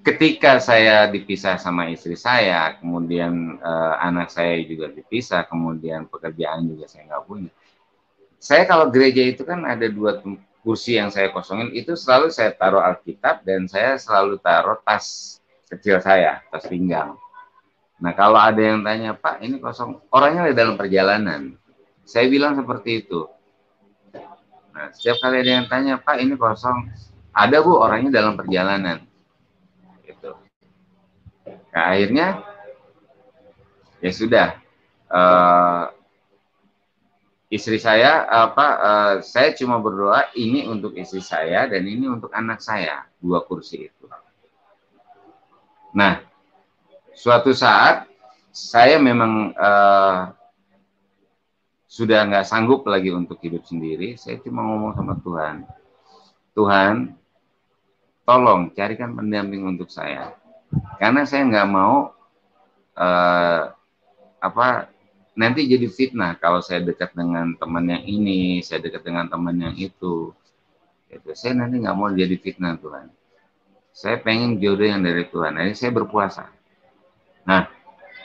Ketika saya dipisah sama istri saya, kemudian anak saya juga dipisah, kemudian pekerjaan juga saya nggak punya. Saya kalau gereja itu kan ada 2 kursi yang saya kosongin, itu selalu saya taruh Alkitab dan saya selalu taruh tas kecil saya, tas pinggang. Nah kalau ada yang tanya, Pak ini kosong, orangnya ada dalam perjalanan. Saya bilang seperti itu. Nah setiap kali ada yang tanya, Pak ini kosong, ada Bu, orangnya dalam perjalanan. Gitu. Nah akhirnya ya sudah, istri saya saya cuma berdoa ini untuk istri saya dan ini untuk anak saya, 2 kursi itu. Nah suatu saat saya memang sudah nggak sanggup lagi untuk hidup sendiri. Saya cuma ngomong sama Tuhan, Tuhan tolong carikan pendamping untuk saya, karena saya nggak mau nanti jadi fitnah kalau saya dekat dengan teman yang ini, saya dekat dengan teman yang itu. Saya nanti nggak mau jadi fitnah Tuhan. Saya pengen jodoh yang dari Tuhan. Jadi saya berpuasa. Nah,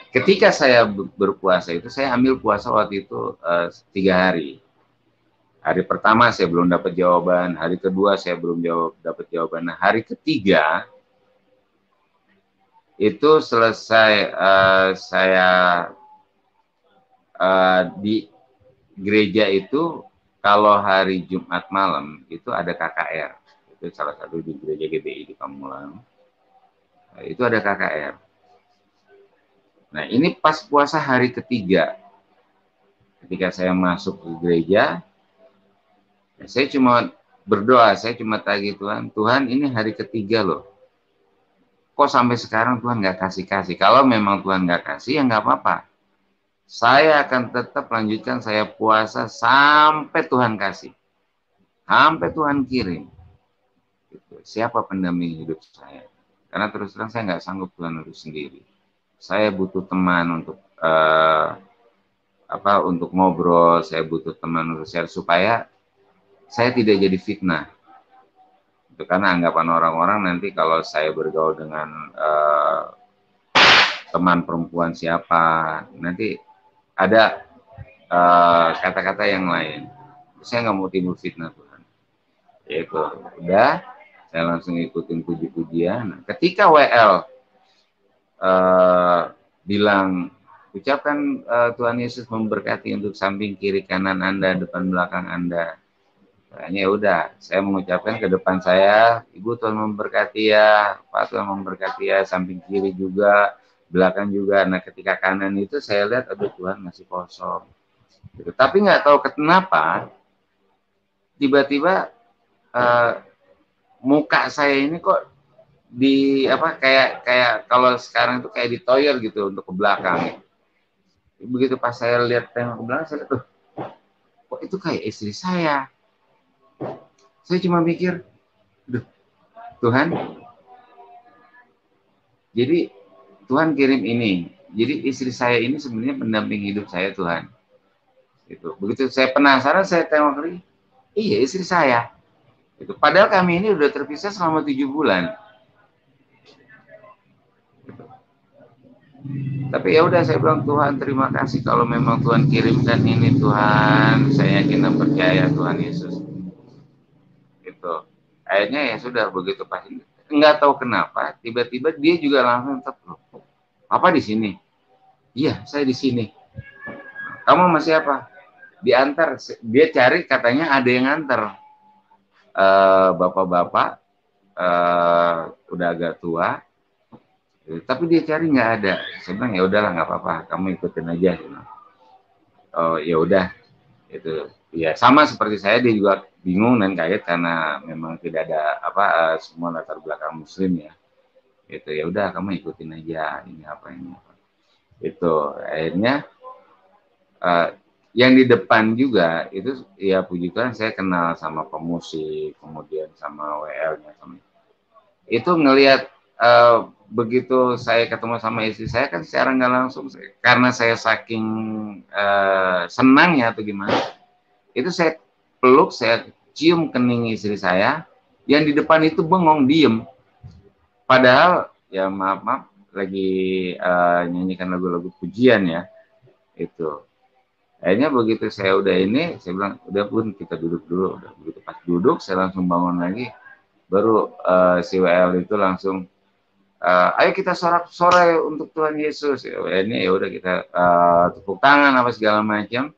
ketika saya berpuasa itu, saya ambil puasa waktu itu 3 hari. Hari pertama saya belum dapat jawaban, hari kedua saya belum dapat jawaban. Nah, hari ketiga itu selesai saya di gereja itu kalau hari Jumat malam itu ada KKR. Itu salah satu di gereja GBI di Pamulang. Itu ada KKR. Nah ini pas puasa hari ketiga. Ketika saya masuk ke gereja, saya cuma berdoa, saya cuma tagih Tuhan, Tuhan ini hari ketiga loh. Kok sampai sekarang Tuhan nggak kasih-kasih? Kalau memang Tuhan nggak kasih, ya nggak apa-apa. Saya akan tetap lanjutkan saya puasa sampai Tuhan kasih. Sampai Tuhan kirim. Gitu. Siapa pendamping hidup saya? Karena terus terang saya nggak sanggup Tuhan urus sendiri. Saya butuh teman untuk ngobrol, saya butuh teman untuk share supaya saya tidak jadi fitnah. Itu karena anggapan orang-orang nanti kalau saya bergaul dengan teman perempuan siapa, nanti ada kata-kata yang lain. Saya nggak mau timbul fitnah Tuhan. Yaitu udah, saya langsung ikutin puji-pujian. Nah, ketika WL bilang, ucapkan Tuhan Yesus memberkati untuk samping kiri kanan Anda, depan belakang Anda. Makanya ya udah, saya mengucapkan ke depan saya, Ibu Tuhan memberkati ya, Pak Tuhan memberkati ya, samping kiri juga, belakang juga. Nah ketika kanan itu saya lihat, aduh Tuhan masih kosong. Gitu. Tapi nggak tahu kenapa, tiba-tiba muka saya ini kok di apa kayak kayak kalau sekarang itu kayak ditoyor gitu untuk ke belakang. Begitu pas saya lihat tengok ke belakang, saya lihat, tuh, kok itu kayak istri saya. Saya cuma mikir, duh, Tuhan, jadi Tuhan kirim ini. Jadi istri saya ini sebenarnya pendamping hidup saya, Tuhan. Itu. Begitu saya penasaran, saya tengok lagi, iya istri saya. Itu. Padahal kami ini udah terpisah selama 7 bulan. Gitu. Tapi ya udah saya bilang, Tuhan terima kasih kalau memang Tuhan kirimkan ini, Tuhan. Saya yakin dan percaya Tuhan Yesus. Gitu. Akhirnya ya sudah begitu pas ini. Nggak tahu kenapa, tiba-tiba dia juga langsung tetap, apa di sini? Iya, saya di sini. Kamu sama siapa? Diantar. Dia cari katanya ada yang nganter. Bapak-bapak udah agak tua, tapi dia cari nggak ada. Saya bilang ya udahlah nggak apa-apa, kamu ikutin aja. Oh ya udah, itu ya sama seperti saya, dia juga bingung dan kaget karena memang tidak ada apa semua latar belakang Muslim ya. Itu ya udah kamu ikutin aja ini apa. Itu akhirnya yang di depan juga itu ya puji Tuhan saya kenal sama pemusik, kemudian sama WL-nya sama itu ngelihat begitu saya ketemu sama istri saya kan secara nggak langsung karena saya saking senangnya atau gimana itu saya peluk, saya cium kening istri saya yang di depan itu bengong diem, padahal ya maaf lagi nyanyikan lagu-lagu pujian ya. Itu akhirnya begitu saya udah ini, saya bilang udah pun kita duduk dulu. Udah begitu pas duduk, saya langsung bangun lagi. Baru si WL itu langsung, ayo kita sorak sore untuk Tuhan Yesus. Ya, ini ya udah kita tepuk tangan apa segala macam.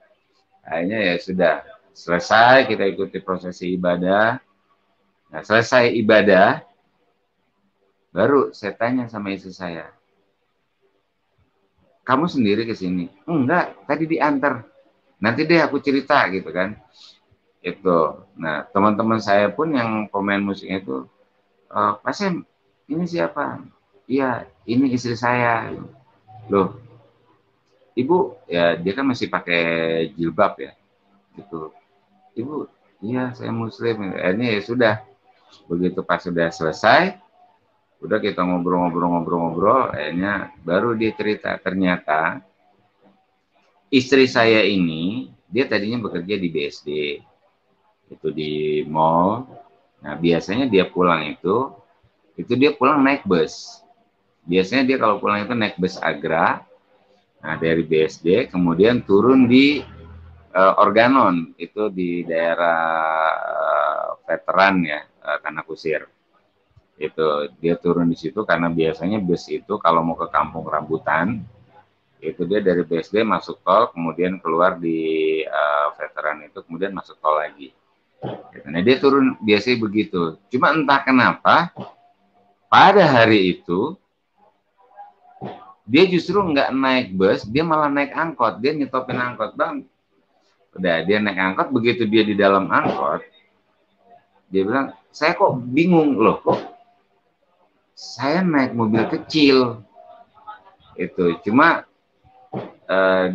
Akhirnya ya sudah selesai, kita ikuti prosesi ibadah. Nah selesai ibadah, baru saya tanya sama istri saya, kamu sendiri ke sini? Enggak, tadi diantar. Nanti deh aku cerita gitu kan. Itu. Nah, teman-teman saya pun yang pemain musiknya itu, Pak Sem, ini siapa? Iya, ini istri saya. Loh, Ibu, ya dia kan masih pakai jilbab ya. Gitu. Ibu, iya saya Muslim. Ini ya sudah. Begitu pas sudah selesai, udah kita ngobrol-ngobrol, akhirnya baru dia cerita. Ternyata istri saya ini, dia tadinya bekerja di BSD. Itu di mall. Nah, biasanya dia pulang itu dia pulang naik bus. Biasanya dia kalau pulang itu naik bus Agra, nah dari BSD, kemudian turun di Organon, itu di daerah veteran ya, Tanah Kusir. Itu dia turun di situ karena biasanya bus itu kalau mau ke Kampung Rambutan, itu dia dari BSD masuk tol, kemudian keluar di veteran itu, kemudian masuk tol lagi. Nah dia turun biasanya begitu. Cuma entah kenapa pada hari itu dia justru nggak naik bus, dia malah naik angkot. Dia nyetopin angkot, Bang. Udah dia naik angkot, begitu dia di dalam angkot, dia bilang, saya kok bingung loh, kok saya naik mobil kecil. Itu cuma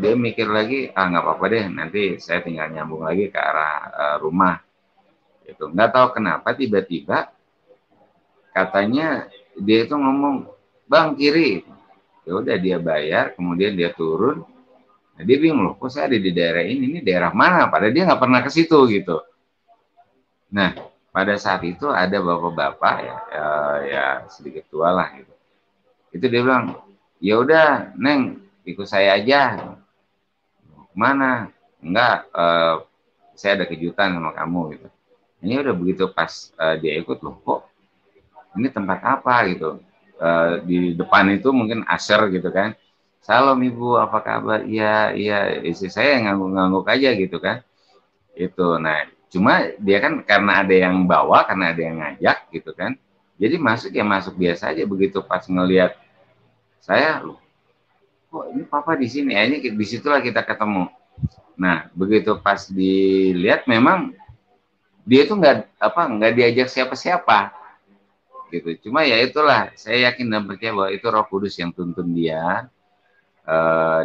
dia mikir lagi, nggak apa-apa deh, nanti saya tinggal nyambung lagi ke arah rumah. Itu nggak tahu kenapa tiba-tiba katanya dia itu ngomong, Bang kiri. Ya udah dia bayar, kemudian dia turun. Nah, dia bingung loh, kok saya ada di daerah ini daerah mana? Padahal dia nggak pernah ke situ gitu. Nah, pada saat itu ada bapak-bapak ya sedikit tua lah gitu. Itu dia bilang, ya udah Neng, ikut saya aja. Mana? Enggak, saya ada kejutan sama kamu gitu. Ini udah begitu pas dia ikut loh, kok ini tempat apa gitu. Di depan itu mungkin aser gitu kan. Salam Ibu, apa kabar? Iya, iya, istri saya ngangguk-ngangguk aja gitu kan. Itu. Nah, Cuma dia kan karena ada yang bawa, karena ada yang ngajak gitu kan. Jadi masuk ya masuk biasa aja. Begitu pas ngelihat saya, loh, kok ini papa di sini? Ya ini disitulah kita ketemu. Nah begitu pas dilihat memang dia itu nggak diajak siapa-siapa gitu. Cuma ya itulah, saya yakin dan percaya bahwa itu Roh Kudus yang tuntun dia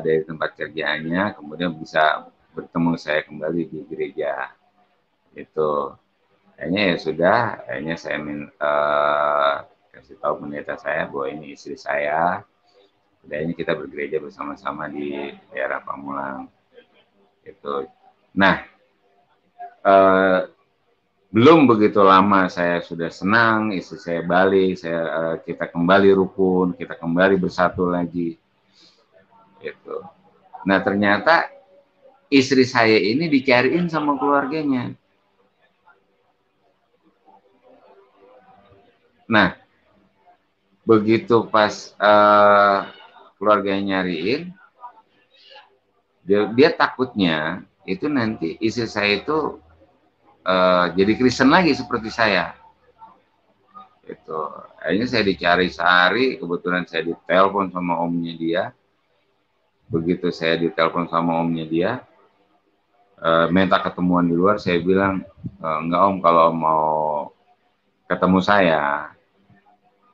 dari tempat kerjaannya, kemudian bisa bertemu saya kembali di gereja itu. Kayaknya ya sudah, kayaknya saya kasih tahu pendeta saya bahwa ini istri saya, udah ini kita bergereja bersama-sama di daerah Pamulang itu. Nah belum begitu lama saya sudah senang, istri saya balik, kita kembali rukun, kita kembali bersatu lagi itu. Nah ternyata istri saya ini dicariin sama keluarganya. Nah, begitu pas keluarganya nyariin, dia takutnya itu nanti istri saya itu jadi Kristen lagi seperti saya. Itu. Akhirnya saya dicari-cari, kebetulan saya ditelepon sama omnya dia. Begitu saya ditelepon sama omnya dia, minta ketemuan di luar, saya bilang, enggak om, kalau mau ketemu saya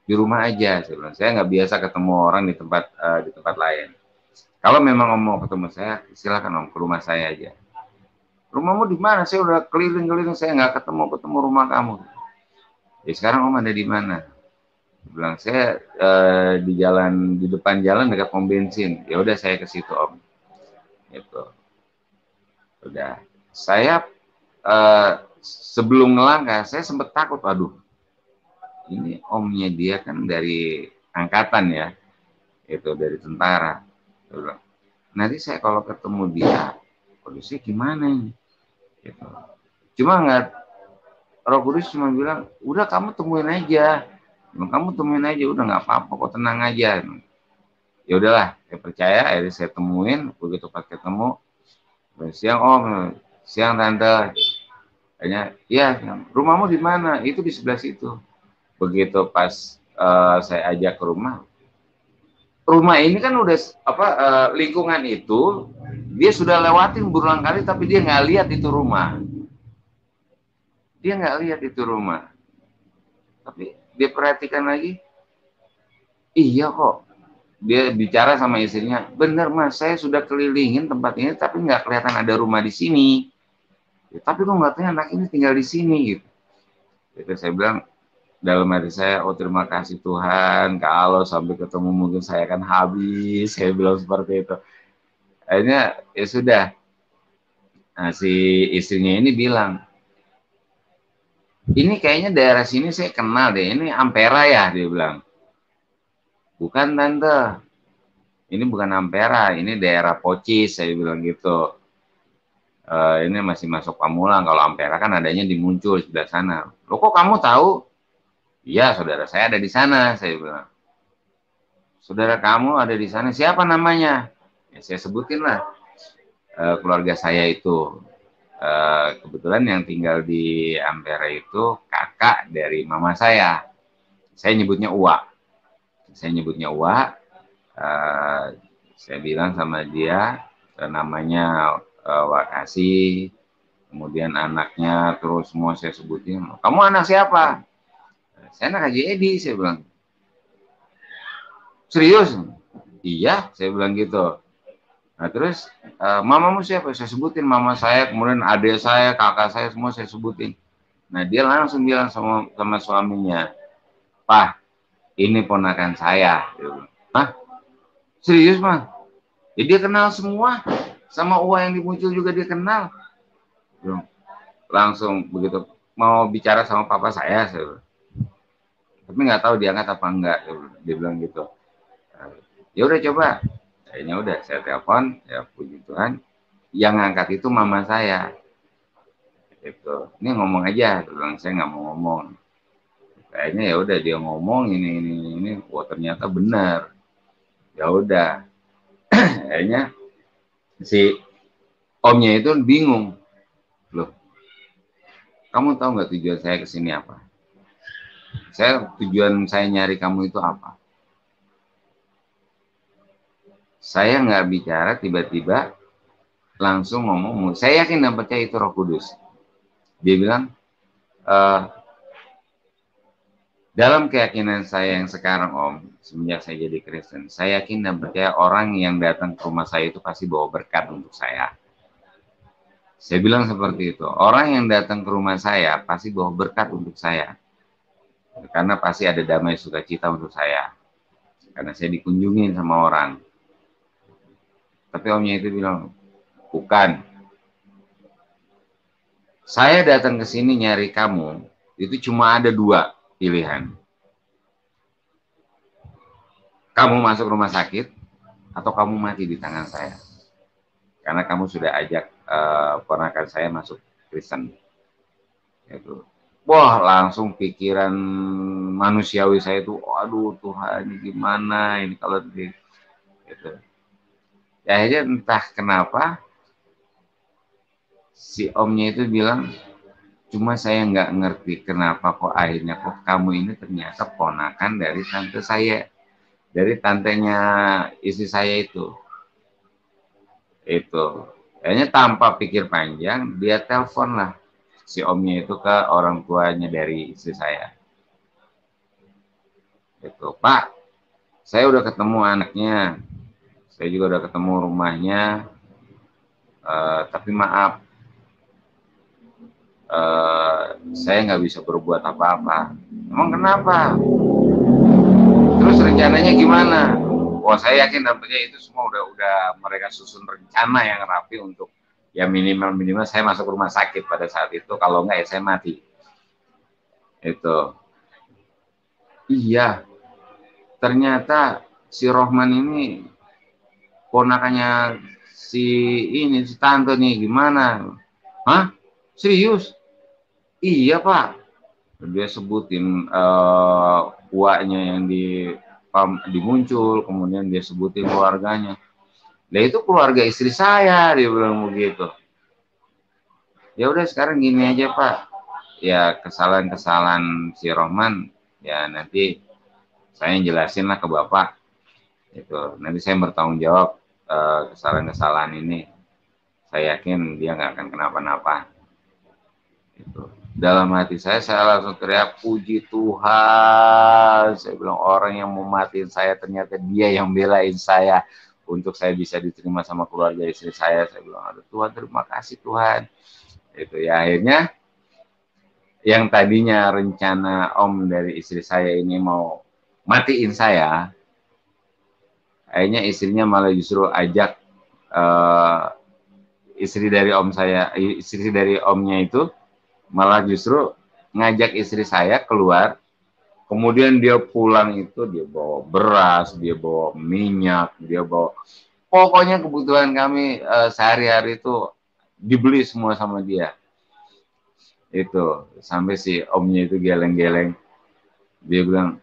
di rumah aja. Saya bilang, saya nggak biasa ketemu orang di tempat lain. Kalau memang om mau ketemu saya, silakan om ke rumah saya aja. Rumahmu di mana? Saya udah keliling-keliling, saya nggak ketemu rumah kamu. Ya sekarang om ada di mana? Saya bilang, saya di depan jalan dekat pom bensin. Ya udah saya ke situ om. Itu. Udah. Saya sebelum ngelangkah, saya sempat takut, aduh, ini omnya dia kan dari angkatan ya, itu dari tentara. Nanti saya kalau ketemu dia, kondisinya gimana ini? Gitu. Cuma nggak, Roh Kudus cuma bilang, udah kamu temuin aja, kamu temuin aja, udah nggak apa-apa, kok tenang aja. Ya udahlah, saya percaya, akhirnya saya temuin, begitu pas ketemu, siang om, siang tante, hanya, ya rumahmu di mana? Itu di sebelah situ. Begitu pas saya ajak ke rumah ini kan udah lingkungan itu dia sudah lewatin berulang kali, tapi dia nggak lihat itu rumah. Dia nggak lihat itu rumah. Tapi dia perhatikan lagi, iya kok. Dia bicara sama istrinya, bener mas, saya sudah kelilingin tempat ini, tapi nggak kelihatan ada rumah di sini. Ya, tapi kok nggak tahu anak ini tinggal di sini gitu. Jadi saya bilang dalam hati saya, oh terima kasih Tuhan, kalau sampai ketemu mungkin saya akan habis. Saya bilang seperti itu. Akhirnya ya sudah. Nah, si istrinya ini bilang, ini kayaknya daerah sini saya kenal deh, ini Ampera ya, dia bilang. Bukan tante, ini bukan Ampera, ini daerah Pocis, saya bilang gitu. Ini masih masuk Pamulang, kalau Ampera kan adanya di Muncul sebelah sana. Loh kok kamu tahu? Iya, saudara saya ada di sana, saya bilang. Saudara kamu ada di sana, siapa namanya? Ya, saya sebutin lah keluarga saya itu. Kebetulan yang tinggal di Ampera itu kakak dari mama saya. Saya nyebutnya Uwa. Saya bilang sama dia namanya Wakasi, kemudian anaknya, terus semua saya sebutin. Kamu anak siapa? Saya anak Haji Edi, saya bilang. Serius? Iya, saya bilang gitu. Nah terus mamamu siapa? Saya sebutin mama saya, kemudian adik saya, kakak saya, semua saya sebutin. Nah dia langsung bilang sama suaminya, Pak, ini ponakan saya. Hah? Serius mah? Ya, dia kenal semua, sama Uwa yang dimuncul juga dia kenal. Langsung begitu mau bicara sama papa saya tapi nggak tahu diangkat apa enggak, dia bilang gitu. Ya udah coba, kayaknya udah saya telepon, ya puji Tuhan, yang ngangkat itu mama saya. Itu, ini ngomong aja, bilang saya nggak mau ngomong. Kayaknya ya udah dia ngomong ini, wah ternyata benar. Ya udah, kayaknya si omnya itu bingung, loh, Kamu tahu nggak tujuan saya ke sini apa? Tujuan saya nyari kamu itu apa? Saya nggak bicara tiba-tiba langsung ngomong. Saya yakin dan percaya itu Roh Kudus. Dia bilang, dalam keyakinan saya yang sekarang Om, semenjak saya jadi Kristen, saya yakin dan percaya orang yang datang ke rumah saya itu pasti bawa berkat untuk saya. Saya bilang seperti itu. Orang yang datang ke rumah saya pasti bawa berkat untuk saya. Karena pasti ada damai sukacita untuk saya. Karena saya dikunjungin sama orang. Tapi omnya itu bilang, bukan. Saya datang ke sini nyari kamu, itu cuma ada dua pilihan. Kamu masuk rumah sakit, atau kamu mati di tangan saya. Karena kamu sudah ajak ponakan saya masuk Kristen. Itu. Wah, langsung pikiran manusiawi saya itu, aduh Tuhan, ini gimana ini kalau di gitu. Ya, akhirnya entah kenapa si omnya itu bilang, cuma saya nggak ngerti kenapa kok akhirnya kok kamu ini ternyata ponakan dari tante saya, dari tantenya istri saya itu. Kayaknya tanpa pikir panjang, dia telepon lah si omnya itu ke orang tuanya dari istri saya. Itu, Pak, saya udah ketemu anaknya, saya juga udah ketemu rumahnya, tapi maaf, saya nggak bisa berbuat apa-apa. Emang kenapa? Terus rencananya gimana? Wah, saya yakin dampaknya itu semua udah mereka susun rencana yang rapi untuk ya minimal saya masuk rumah sakit pada saat itu, kalau enggak ya saya mati. Itu. Iya, ternyata si Rohman ini ponakannya si tante nih, gimana? Hah? Serius? Iya, Pak. Dia sebutin uaknya yang dimuncul, kemudian dia sebutin keluarganya. Nah, itu keluarga istri saya, dia bilang begitu. Ya udah sekarang gini aja, Pak. Ya kesalahan-kesalahan si Rohman, ya nanti saya jelasin lah ke Bapak. Itu nanti saya bertanggung jawab kesalahan-kesalahan ini. Saya yakin dia nggak akan kenapa-napa. Itu. Dalam hati saya langsung teriak, puji Tuhan. Saya bilang, orang yang mau matiin saya ternyata dia yang belain saya untuk saya bisa diterima sama keluarga istri saya. Saya bilang, aduh Tuhan, terima kasih Tuhan. Itu ya, akhirnya yang tadinya rencana om dari istri saya ini mau matiin saya, akhirnya istrinya malah justru ajak istri dari omnya itu malah justru ngajak istri saya keluar. Kemudian dia pulang itu dia bawa beras, dia bawa minyak, dia bawa pokoknya kebutuhan kami sehari-hari itu dibeli semua sama dia. Itu sampai si omnya itu geleng-geleng. Dia bilang,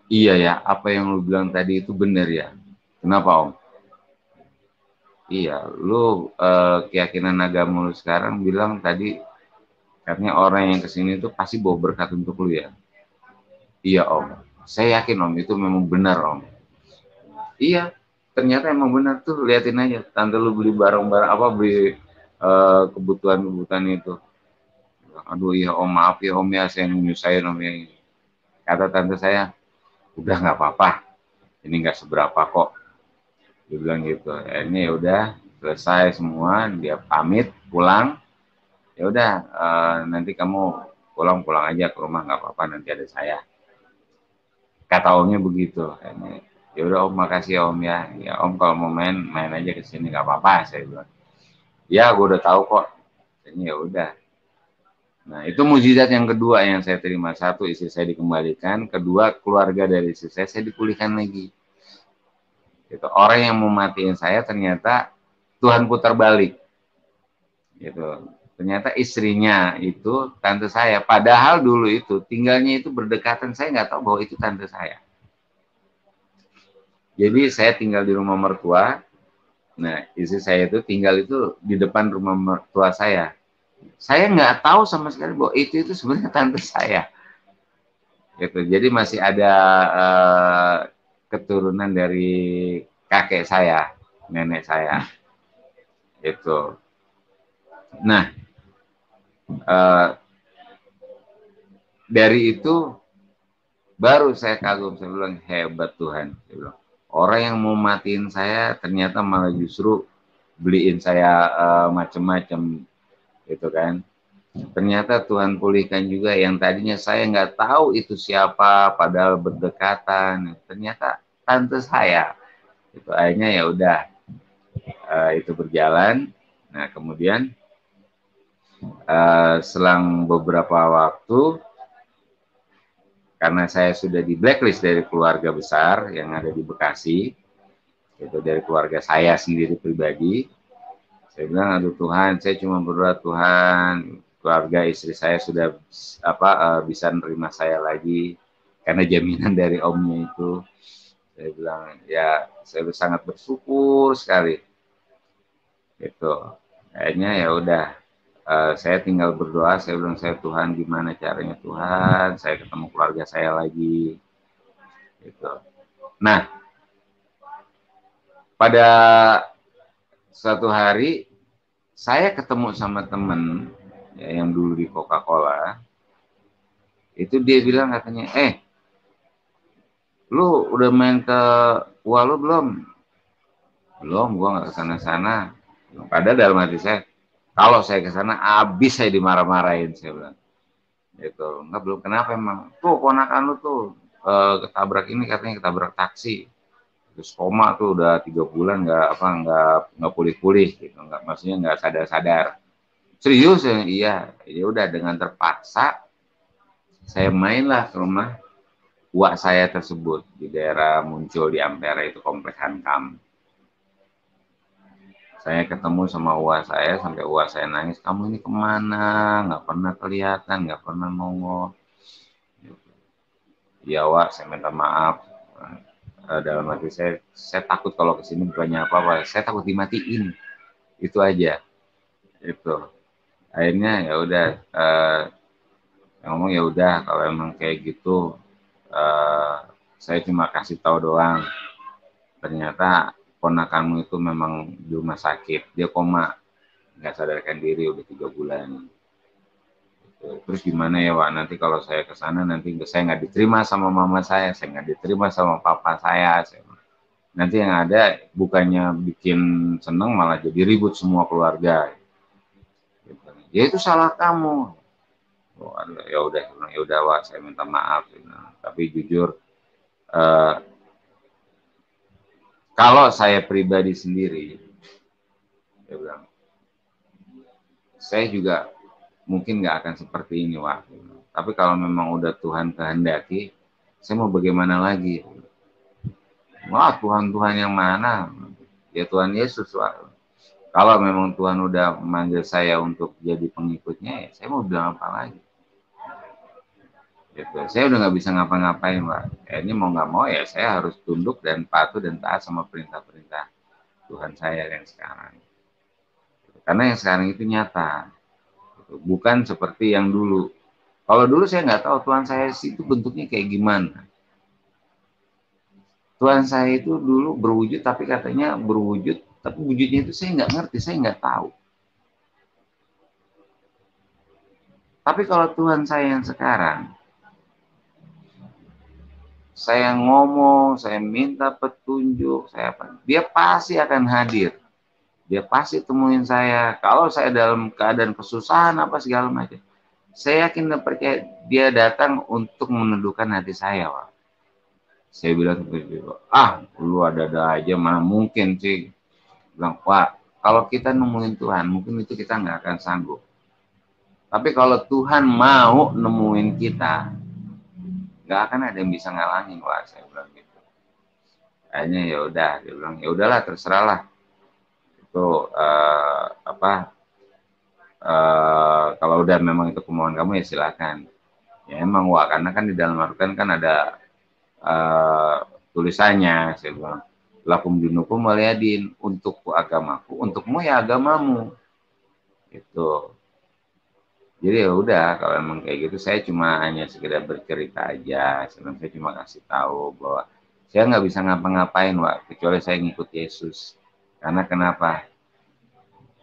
iya ya, apa yang lu bilang tadi itu benar ya. Kenapa om? Iya, lu keyakinan agama lu sekarang bilang tadi katanya orang yang kesini itu pasti bawa berkat untuk lu ya. Iya om, saya yakin om itu memang benar om. Iya, ternyata emang benar tuh, liatin aja. Tante lu beli barang-barang apa, beli kebutuhan-kebutuhan itu. Aduh iya om, maaf ya om ya, saya nyusahin om ya. Kata tante saya, udah nggak apa-apa, ini nggak seberapa kok. Dia bilang gitu. Ini ya udah selesai semua, dia pamit pulang. Ya udah nanti kamu pulang aja ke rumah, nggak apa-apa, nanti ada saya. Kata omnya begitu. Ya udah om, makasih om ya. Ya om kalau mau main aja ke sini nggak apa-apa, saya bilang. Ya gue udah tahu kok. Ini ya udah. Nah itu mujizat yang kedua yang saya terima. Satu, istri saya dikembalikan. Kedua, keluarga dari istri saya dipulihkan lagi. Gitu. Orang yang mau matiin saya ternyata Tuhan putar balik. Gitu. Ternyata istrinya itu tante saya. Padahal dulu itu tinggalnya itu berdekatan, saya nggak tahu bahwa itu tante saya. Jadi saya tinggal di rumah mertua. Nah istri saya itu tinggal itu di depan rumah mertua saya. Saya nggak tahu sama sekali bahwa itu sebenarnya tante saya. Gitu. Jadi masih ada keturunan dari kakek saya, nenek saya. Itu. Nah, dari itu baru saya kagum, saya bilang hebat Tuhan. Saya bilang, orang yang mau matiin saya ternyata malah justru beliin saya macam-macam, gitu kan. Ternyata Tuhan pulihkan juga yang tadinya saya nggak tahu itu siapa, padahal berdekatan. Ternyata tante saya. Itu akhirnya ya udah itu berjalan. Nah kemudian selang beberapa waktu, karena saya sudah di blacklist dari keluarga besar yang ada di Bekasi, itu dari keluarga saya sendiri pribadi. Saya bilang, aduh Tuhan, saya cuma berdoa Tuhan, keluarga istri saya sudah bisa menerima saya lagi karena jaminan dari omnya itu. Saya bilang, ya saya sangat bersyukur sekali. Itu akhirnya ya udah, saya tinggal berdoa. Saya bilang, saya Tuhan gimana caranya Tuhan, saya ketemu keluarga saya lagi. Gitu. Nah, pada suatu hari saya ketemu sama temen ya, yang dulu di Coca-Cola. Itu dia bilang katanya, lu udah main ke gua lu belum? Belum, gua nggak kesana-sana. Padahal dalam hati saya, kalau saya kesana abis saya dimarah-marahin, saya bilang. Gitu. Enggak, belum. Kenapa emang? Tuh ponakan lu tuh ketabrak ini, katanya ketabrak taksi. Terus koma tuh udah 3 bulan nggak pulih-pulih gitu, nggak, maksudnya nggak sadar-sadar. Serius ya? Iya. Ya udah, dengan terpaksa saya mainlah ke rumah uak saya tersebut di daerah Muncul di Ampera, itu komplek Hankam. Saya ketemu sama uak saya, sampai uak saya nangis, kamu ini kemana? Nggak pernah kelihatan, nggak pernah nongol. Ya Wak, saya minta maaf. Dalam hati saya takut kalau kesini bukannya apa-apa, saya takut dimatiin. Itu aja. Itu. Akhirnya ya udah, ngomong ya udah kalau emang kayak gitu, saya cuma kasih tahu doang. Ternyata ponakanmu itu memang di rumah sakit, dia koma, nggak sadarkan diri udah 3 bulan. Terus gimana ya Wak, nanti kalau saya ke sana nanti saya nggak diterima sama mama saya nggak diterima sama papa saya. Nanti yang ada bukannya bikin seneng malah jadi ribut semua keluarga. Ya itu salah kamu. Oh, ya udah Wak, saya minta maaf. Tapi jujur, kalau saya pribadi sendiri, dia bilang, saya juga mungkin nggak akan seperti ini, Wak. Tapi kalau memang udah Tuhan kehendaki, saya mau bagaimana lagi? Wah, Tuhan yang mana? Ya Tuhan Yesus, Wak. Kalau memang Tuhan udah memanggil saya untuk jadi pengikutnya, ya saya mau bilang apa lagi? Gitu. Saya udah nggak bisa ngapa-ngapain, Pak. Ini mau nggak mau ya saya harus tunduk dan patuh dan taat sama perintah-perintah Tuhan saya yang sekarang. Karena yang sekarang itu nyata, bukan seperti yang dulu. Kalau dulu saya nggak tahu Tuhan saya itu bentuknya kayak gimana. Tuhan saya itu dulu berwujud, tapi katanya berwujud, tapi wujudnya itu saya nggak ngerti, saya nggak tahu. Tapi kalau Tuhan saya yang sekarang, saya ngomong, saya minta petunjuk, dia pasti akan hadir. Dia pasti temuin saya. Kalau saya dalam keadaan kesusahan apa segala macam, saya yakin dan percaya dia datang untuk meneduhkan hati saya, Pak. Saya bilang seperti itu. Lu ada aja, mana mungkin sih. Bilang, Pak, kalau kita nemuin Tuhan, mungkin itu kita nggak akan sanggup. Tapi kalau Tuhan mau nemuin kita, nggak akan ada yang bisa ngalangin, Pak. Saya bilang gitu. Akhirnya ya udah, dia bilang ya udahlah, terserahlah. Itu kalau udah memang itu kemauan kamu ya silakan. Ya emang Wak, karena kan di dalam Al-Quran kan ada tulisannya, saya bilang, lakum dinukum waliyadin, untukku agamaku, untukmu ya agamamu. Itu. Jadi ya udah, kalau emang kayak gitu, saya cuma hanya sekedar bercerita aja. Sebenarnya saya cuma kasih tahu bahwa saya nggak bisa ngapa-ngapain, Wak, kecuali saya ngikut Yesus. Karena kenapa?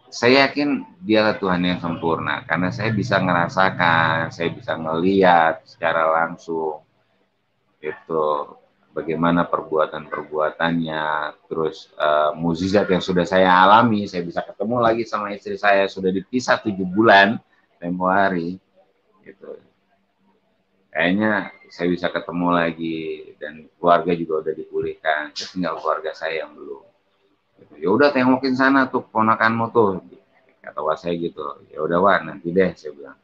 Saya yakin Dialah Tuhan yang sempurna, karena saya bisa ngerasakan, saya bisa ngelihat secara langsung itu bagaimana perbuatan-perbuatannya, terus mukjizat yang sudah saya alami. Saya bisa ketemu lagi sama istri saya, sudah dipisah 7 bulan tempo hari, gitu. Kayaknya saya bisa ketemu lagi dan keluarga juga udah dipulihkan. Tinggal keluarga saya yang belum. Gitu. Ya udah tengokin sana tuh ponakanmu tuh, kata Wak saya gitu. Ya udah Wak, nanti deh saya bilang.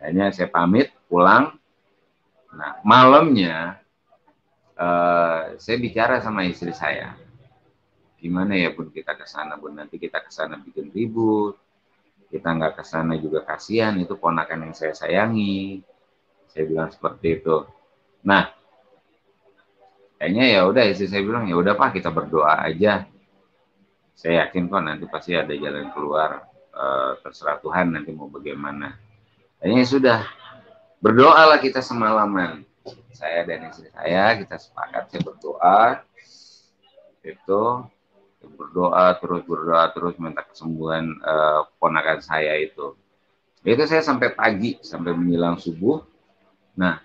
Akhirnya saya pamit pulang. Nah malamnya saya bicara sama istri saya. Gimana ya Bun, kita ke sana Bun, nanti kita ke sana bikin ribut. Kita nggak ke sana juga kasihan, itu ponakan yang saya sayangi. Saya bilang seperti itu. Nah, kayaknya ya udah istri saya bilang ya udah Pak, kita berdoa aja. Saya yakin kok nanti pasti ada jalan keluar. Terserah Tuhan nanti mau bagaimana. Kayaknya sudah, berdoalah kita semalaman. Saya dan istri saya kita sepakat, saya berdoa itu, berdoa terus minta kesembuhan ponakan saya itu. Itu saya sampai pagi, sampai menjelang subuh. Nah,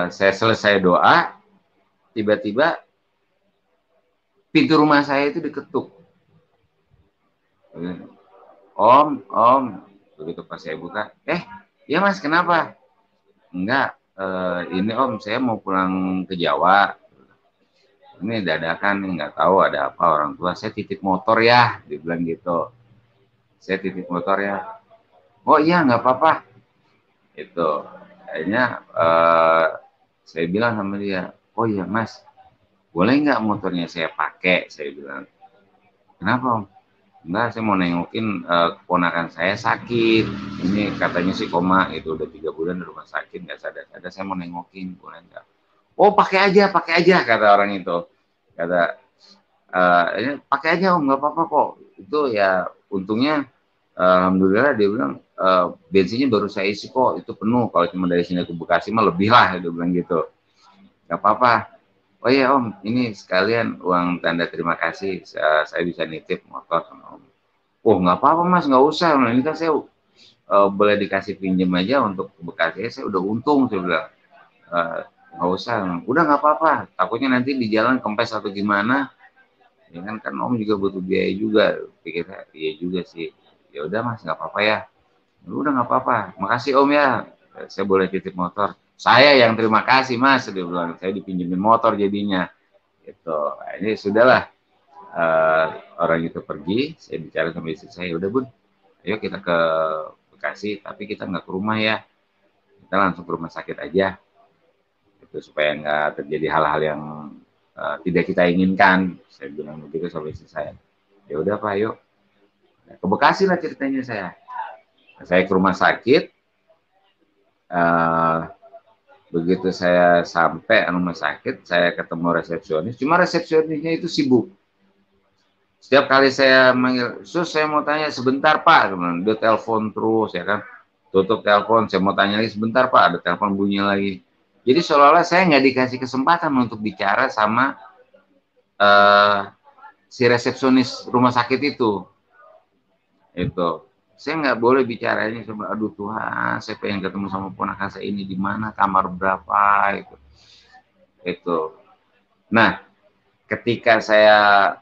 saya selesai doa, tiba-tiba pintu rumah saya itu diketuk. Om, begitu pas saya buka, ya Mas, kenapa? Enggak, ini Om, saya mau pulang ke Jawa. Ini dadakan nih, nggak tahu ada apa orang tua. Saya titip motor ya, dibilang gitu. Saya titip motor ya. Oh iya, nggak apa-apa. Itu. Akhirnya saya bilang sama dia, oh iya Mas, boleh nggak motornya saya pakai? Saya bilang, kenapa Om? Enggak, saya mau nengokin keponakan saya sakit. Ini katanya sih koma, itu udah 3 bulan di rumah sakit, nggak sadar-sadar. Saya mau nengokin, boleh nggak? Oh pakai aja kata orang itu. Kata pakai aja Om, nggak apa-apa kok. Itu ya untungnya alhamdulillah dia bilang bensinnya baru saya isi kok, itu penuh. Kalau cuma dari sini ke Bekasi mah lebih lah, dia bilang gitu. Nggak apa-apa. Oh iya Om, ini sekalian uang tanda terima kasih, saya bisa nitip motor sama Om. Oh nggak apa-apa Mas, nggak usah. Nah, ini kan saya boleh dikasih pinjam aja untuk ke Bekasi, saya udah untung, saya bilang. Nggak usah, udah nggak apa-apa. Takutnya nanti di jalan kempes atau gimana. Ya kan Om juga butuh biaya juga. Pikirnya iya juga sih. Ya udah Mas, nggak apa-apa ya. Udah nggak apa-apa. Makasih Om ya. Saya boleh titip motor. Saya yang terima kasih Mas, dia bilang. Saya dipinjemin motor jadinya. Gitu. Nah, ini sudahlah. Orang itu pergi. Saya bicara sama istri saya. Udah Bun, ayo kita ke Bekasi. Tapi kita nggak ke rumah ya. Kita langsung ke rumah sakit aja. Itu supaya nggak terjadi hal-hal yang tidak kita inginkan. Saya bilang begitu sama istri saya. Ya udah Pak, yuk. Nah, ke Bekasi lah ceritanya saya. Nah, saya ke rumah sakit. Begitu saya sampai rumah sakit, saya ketemu resepsionis. Cuma resepsionisnya itu sibuk. Setiap kali saya manggil, Sus, saya mau tanya sebentar Pak. Dia telepon terus, ya kan. Tutup telepon, saya mau tanya lagi sebentar Pak. Ada telepon bunyi lagi. Jadi seolah-olah saya nggak dikasih kesempatan untuk bicara sama si resepsionis rumah sakit itu. Saya nggak boleh bicara ini sama, aduh Tuhan, saya pengen ketemu sama ponakan saya ini di mana, kamar berapa, itu. Nah, ketika saya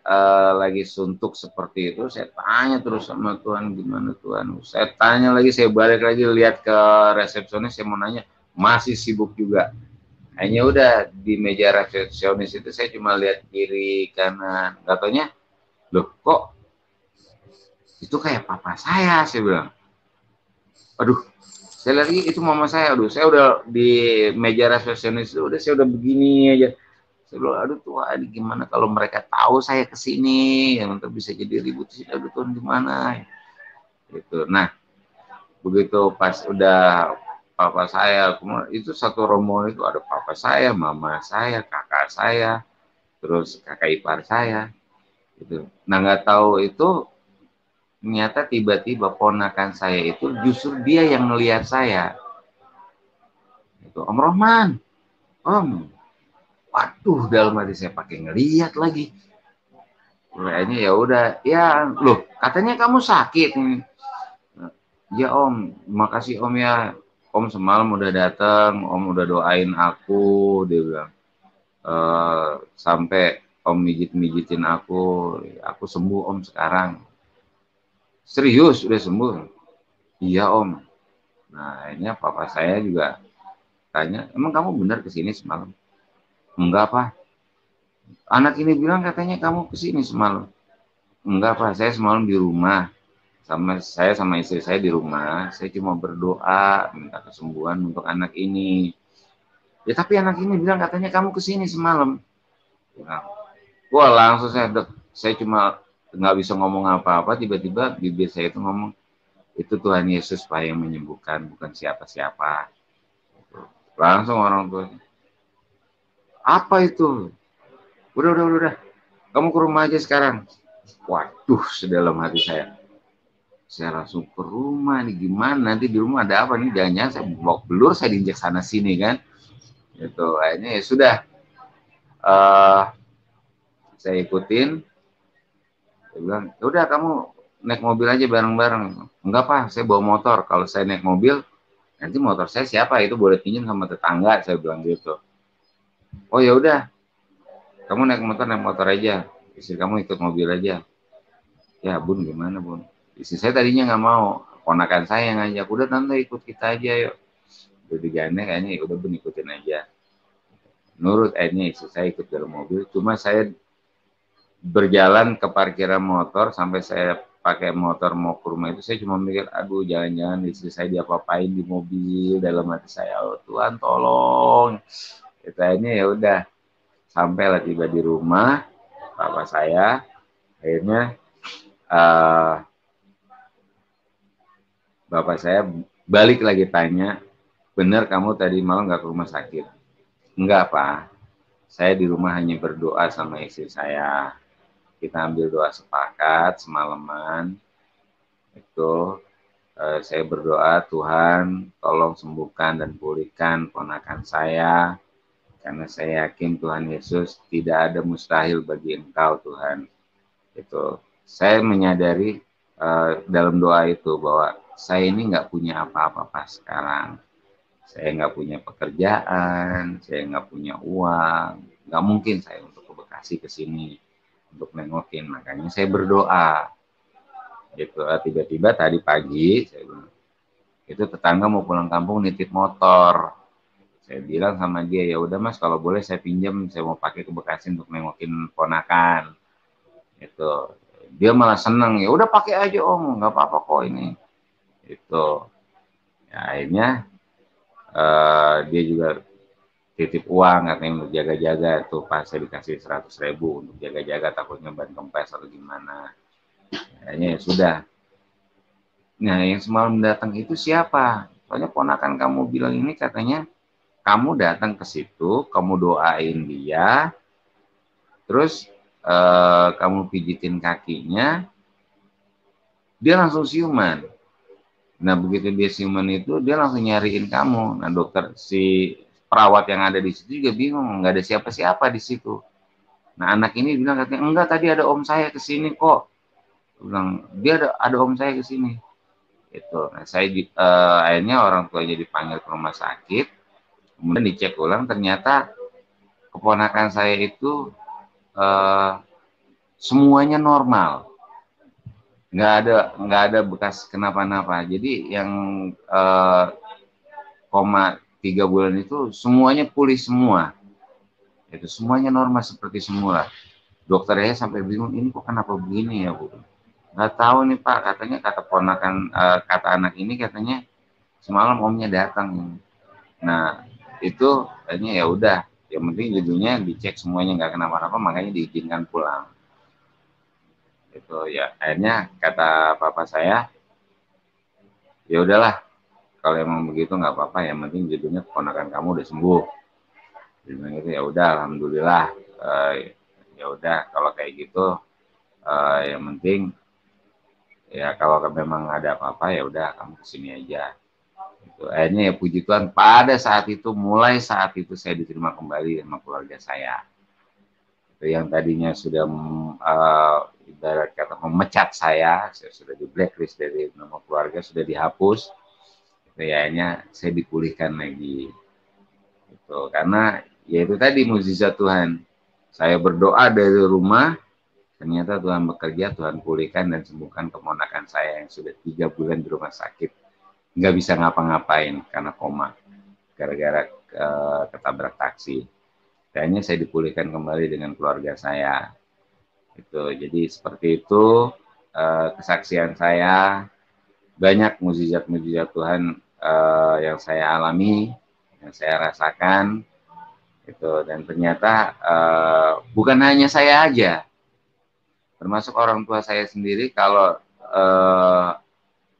lagi suntuk seperti itu, saya tanya terus sama Tuhan, gimana Tuhan? Saya tanya lagi, saya balik lagi lihat ke resepsionis, saya mau nanya, masih sibuk juga. Hanya udah di meja resepsionis itu saya cuma lihat kiri kanan, nggak taunya, loh kok itu kayak papa saya bilang. Aduh, saya lagi itu mama saya. Aduh, saya udah di meja resepsionis itu udah, saya udah begini aja. Saya bilang, aduh Tuhan, gimana kalau mereka tahu saya kesini, yang nanti bisa jadi ribut sih. Aduh Tuhan, gimana? Gitu. Nah, begitu pas udah papa saya, itu satu rombongan itu ada papa saya, mama saya, kakak saya, terus kakak ipar saya. Gitu. Nah, nggak tahu itu ternyata tiba-tiba ponakan saya itu justru dia yang melihat saya. Itu Om Rohman, Om, waduh dalam hati saya pakai ngeliat lagi. Kayaknya ya udah, ya loh katanya kamu sakit. Ya Om, makasih Om ya. Om semalam udah datang, Om udah doain aku, dia bilang. Sampai Om mijit-mijitin aku sembuh Om sekarang. Serius, udah sembuh? Iya Om. Nah, akhirnya papa saya juga tanya, emang kamu benar kesini semalam? Enggak Pak. Anak ini bilang katanya kamu kesini semalam. Enggak Pak, saya semalam di rumah. Saya sama istri saya di rumah. Saya cuma berdoa minta kesembuhan untuk anak ini. Ya tapi anak ini bilang katanya kamu kesini semalam. Nah, wah langsung saya cuma nggak bisa ngomong apa-apa. Tiba-tiba bibir saya itu ngomong, itu Tuhan Yesus Pak yang menyembuhkan, bukan siapa-siapa. Langsung orang tua, apa itu? Udah. Kamu ke rumah aja sekarang. Waduh, sedalam hati saya. Saya langsung ke rumah nih, gimana nanti di rumah ada apa nih? Jangan-jangan saya bawa belur, saya diinjak sana sini kan. Itu akhirnya ya sudah. Saya ikutin. Saya bilang, udah kamu naik mobil aja bareng-bareng. Enggak Pak, saya bawa motor. Kalau saya naik mobil, nanti motor saya siapa? Itu boleh pinjam sama tetangga. Saya bilang gitu. Oh ya udah, kamu naik motor aja. Istri kamu ikut mobil aja. Ya Bun, gimana Bun? Istri saya tadinya nggak mau. Ponakan saya yang ngajak, udah tante ikut kita aja yuk. Udah digandeng kayaknya, ya udah Bun ikutin aja. Nurut akhirnya istri saya ikut dalam mobil. Cuma saya berjalan ke parkiran motor sampai saya pakai motor mau ke rumah itu saya cuma mikir, aduh jangan-jangan istri saya diapa-apain di mobil. Dalam hati saya, oh Tuhan tolong. Itu akhirnya ya udah sampailah tiba di rumah papa saya. Akhirnya bapak saya balik lagi tanya, benar kamu tadi malam nggak ke rumah sakit? Enggak Pak, saya di rumah hanya berdoa sama istri saya. Kita ambil doa sepakat semalaman. Itu saya berdoa, Tuhan tolong sembuhkan dan pulihkan ponakan saya. Karena saya yakin Tuhan Yesus tidak ada mustahil bagi Engkau Tuhan. Itu saya menyadari dalam doa itu bahwa saya ini nggak punya apa-apa pas sekarang. Saya nggak punya pekerjaan, saya nggak punya uang, nggak mungkin saya untuk ke Bekasi ke sini untuk nengokin. Makanya saya berdoa. Gitu. Tiba-tiba tadi pagi saya bilang, itu tetangga mau pulang kampung nitip motor. Saya bilang sama dia, ya udah Mas, kalau boleh saya pinjam, saya mau pakai ke Bekasi untuk nengokin ponakan. Itu dia malah seneng, ya udah pakai aja Om, nggak apa-apa kok ini. Itu ya, akhirnya dia juga titip uang katanya untuk jaga-jaga tuh, pas saya dikasih 100.000 untuk jaga-jaga takutnya ban kempes atau gimana. Kayaknya ya sudah. Nah yang semalam datang itu siapa? Soalnya ponakan kamu bilang ini katanya kamu datang ke situ, kamu doain dia, terus kamu pijitin kakinya, dia langsung siuman. Nah begitu dia siuman itu, dia langsung nyariin kamu. Nah dokter, si perawat yang ada di situ juga bingung, nggak ada siapa-siapa di situ. Nah anak ini bilang katanya, enggak tadi ada om saya kesini kok. Bilang, dia ada om saya kesini. Itu. Nah saya akhirnya orang tuanya dipanggil ke rumah sakit, kemudian dicek ulang, ternyata keponakan saya itu semuanya normal. Nggak ada bekas kenapa-napa. Jadi yang 3 bulan itu semuanya pulih semua. Itu semuanya normal seperti semula. Dokternya sampai bingung, ini kok kenapa begini ya Bu? Nggak tahu nih Pak, katanya kata anak ini katanya semalam omnya datang. Nah itu kayaknya ya udah, yang penting judulnya dicek semuanya nggak kenapa-napa, makanya diizinkan pulang. Itu ya akhirnya kata papa saya, ya udahlah kalau emang begitu nggak apa-apa, yang penting judulnya keponakan kamu udah sembuh. Gitu ya udah alhamdulillah. Ya udah kalau kayak gitu yang penting ya kalau memang ada apa-apa ya udah kamu kesini aja. Gitu. Akhirnya ya puji Tuhan pada saat itu, mulai saat itu saya diterima kembali sama keluarga saya. Itu yang tadinya sudah ibarat kata memecat saya sudah di blacklist dari nama keluarga, sudah dihapus. Itu ya akhirnya saya dipulihkan lagi. Gitu. Karena ya itu tadi mukjizat Tuhan. Saya berdoa dari rumah, ternyata Tuhan bekerja, Tuhan pulihkan dan sembuhkan keponakan saya yang sudah 3 bulan di rumah sakit. Nggak bisa ngapa-ngapain karena koma, gara-gara ketabrak taksi. Kayaknya saya dipulihkan kembali dengan keluarga saya. Itu. Jadi seperti itu kesaksian saya. Banyak mukjizat-mukjizat Tuhan yang saya alami, yang saya rasakan. Gitu. Dan ternyata bukan hanya saya aja, termasuk orang tua saya sendiri. Kalau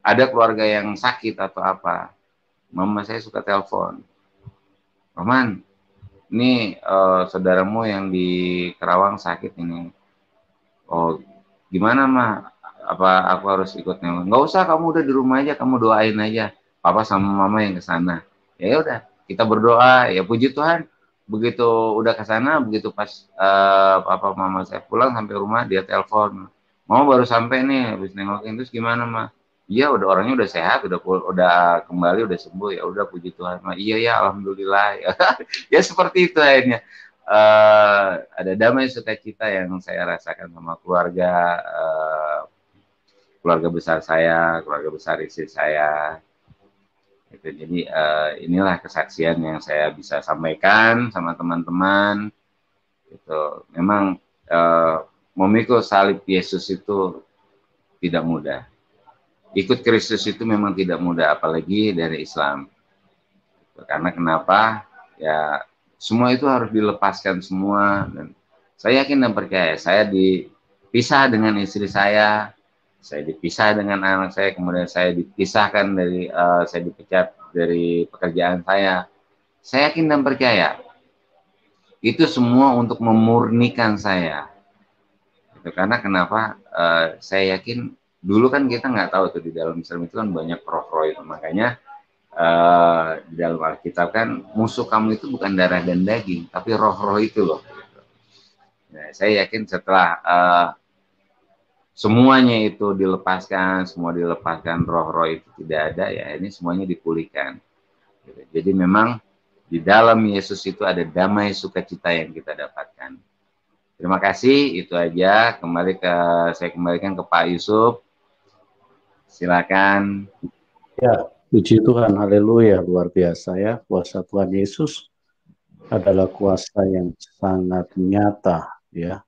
ada keluarga yang sakit atau apa, mama saya suka telepon, Roman, ini saudaramu yang di Kerawang sakit ini. Oh, gimana mah? Apa aku harus ikut nengok? Nggak usah, kamu udah di rumah aja, kamu doain aja. Papa sama mama yang ke sana. Ya udah, kita berdoa. Ya puji Tuhan, begitu udah ke sana, begitu pas papa mama saya pulang sampai rumah, dia telepon. Mau baru sampai nih, habis nengokin. Terus gimana mah? Iya, udah orangnya udah sehat, udah kembali, udah sembuh. Ya udah puji Tuhan mah. Iya ya, alhamdulillah. Ya seperti itu akhirnya. Ada damai sukacita yang saya rasakan sama keluarga, keluarga besar saya, keluarga besar istri saya. Gitu. Jadi inilah kesaksian yang saya bisa sampaikan sama teman-teman. Gitu. Memang memikul salib Yesus itu tidak mudah. Ikut Kristus itu memang tidak mudah, apalagi dari Islam. Gitu. Karena kenapa? Ya semua itu harus dilepaskan semua. Dan saya yakin dan percaya, saya dipisah dengan istri saya dipisah dengan anak saya, kemudian saya dipisahkan dari, saya dipecat dari pekerjaan saya. Saya yakin dan percaya, itu semua untuk memurnikan saya. Itu karena kenapa? Saya yakin dulu kan kita nggak tahu tuh di dalam Islam itu kan banyak roh-roh itu, makanya di dalam Alkitab kan musuh kamu itu bukan darah dan daging, tapi roh-roh itu loh. Nah, saya yakin setelah semuanya itu dilepaskan, semua dilepaskan, roh-roh itu tidak ada, ya ini semuanya dipulihkan. Jadi memang di dalam Yesus itu ada damai sukacita yang kita dapatkan. Terima kasih, itu aja. Saya kembalikan ke Pak Yusuf. Silakan. Ya, puji Tuhan, haleluya, luar biasa ya. Kuasa Tuhan Yesus adalah kuasa yang sangat nyata ya.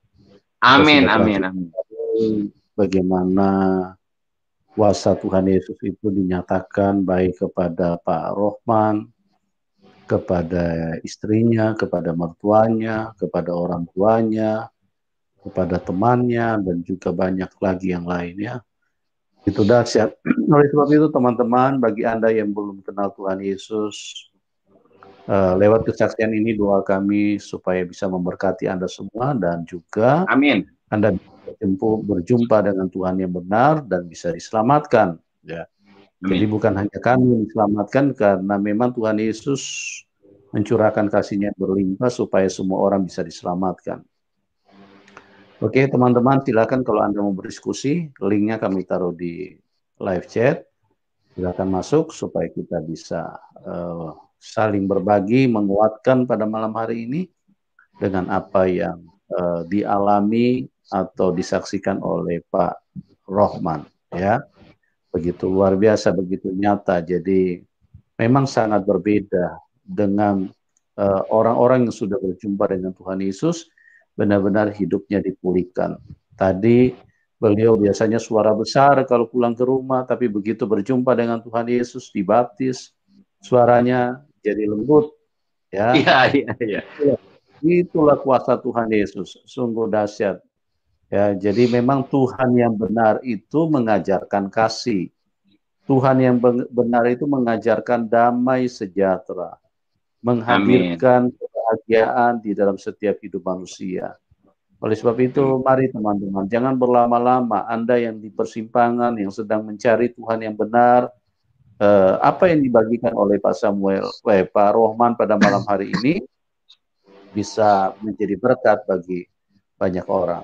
Amin, amin, amin. Bagaimana kuasa Tuhan Yesus itu dinyatakan baik kepada Pak Rohman, kepada istrinya, kepada mertuanya, kepada orang tuanya, kepada temannya, dan juga banyak lagi yang lainnya. Itu dahsyat. Oleh sebab itu teman-teman, bagi Anda yang belum kenal Tuhan Yesus, lewat kesaksian ini doa kami supaya bisa memberkati Anda semua, dan juga amin. Anda berjumpa dengan Tuhan yang benar dan bisa diselamatkan. Ya. Jadi bukan hanya kami diselamatkan, karena memang Tuhan Yesus mencurahkan kasih-Nya berlimpah supaya semua orang bisa diselamatkan. Oke teman-teman, silakan kalau Anda mau berdiskusi, linknya kami taruh di live chat. Silakan masuk supaya kita bisa saling berbagi, menguatkan pada malam hari ini dengan apa yang dialami atau disaksikan oleh Pak Rohman, ya. Begitu luar biasa, begitu nyata. Jadi memang sangat berbeda dengan orang-orang yang sudah berjumpa dengan Tuhan Yesus, benar-benar hidupnya dipulihkan. Tadi beliau biasanya suara besar kalau pulang ke rumah, tapi begitu berjumpa dengan Tuhan Yesus, dibaptis, suaranya jadi lembut. Ya. Iya. Itulah kuasa Tuhan Yesus, sungguh dahsyat. Ya, jadi memang Tuhan yang benar itu mengajarkan kasih. Tuhan yang benar itu mengajarkan damai sejahtera, menghadirkan kebahagiaan di dalam setiap hidup manusia. Oleh sebab itu, mari teman-teman, jangan berlama-lama. Anda yang di persimpangan, yang sedang mencari Tuhan yang benar, apa yang dibagikan oleh Pak Rohman pada malam hari ini bisa menjadi berkat bagi banyak orang.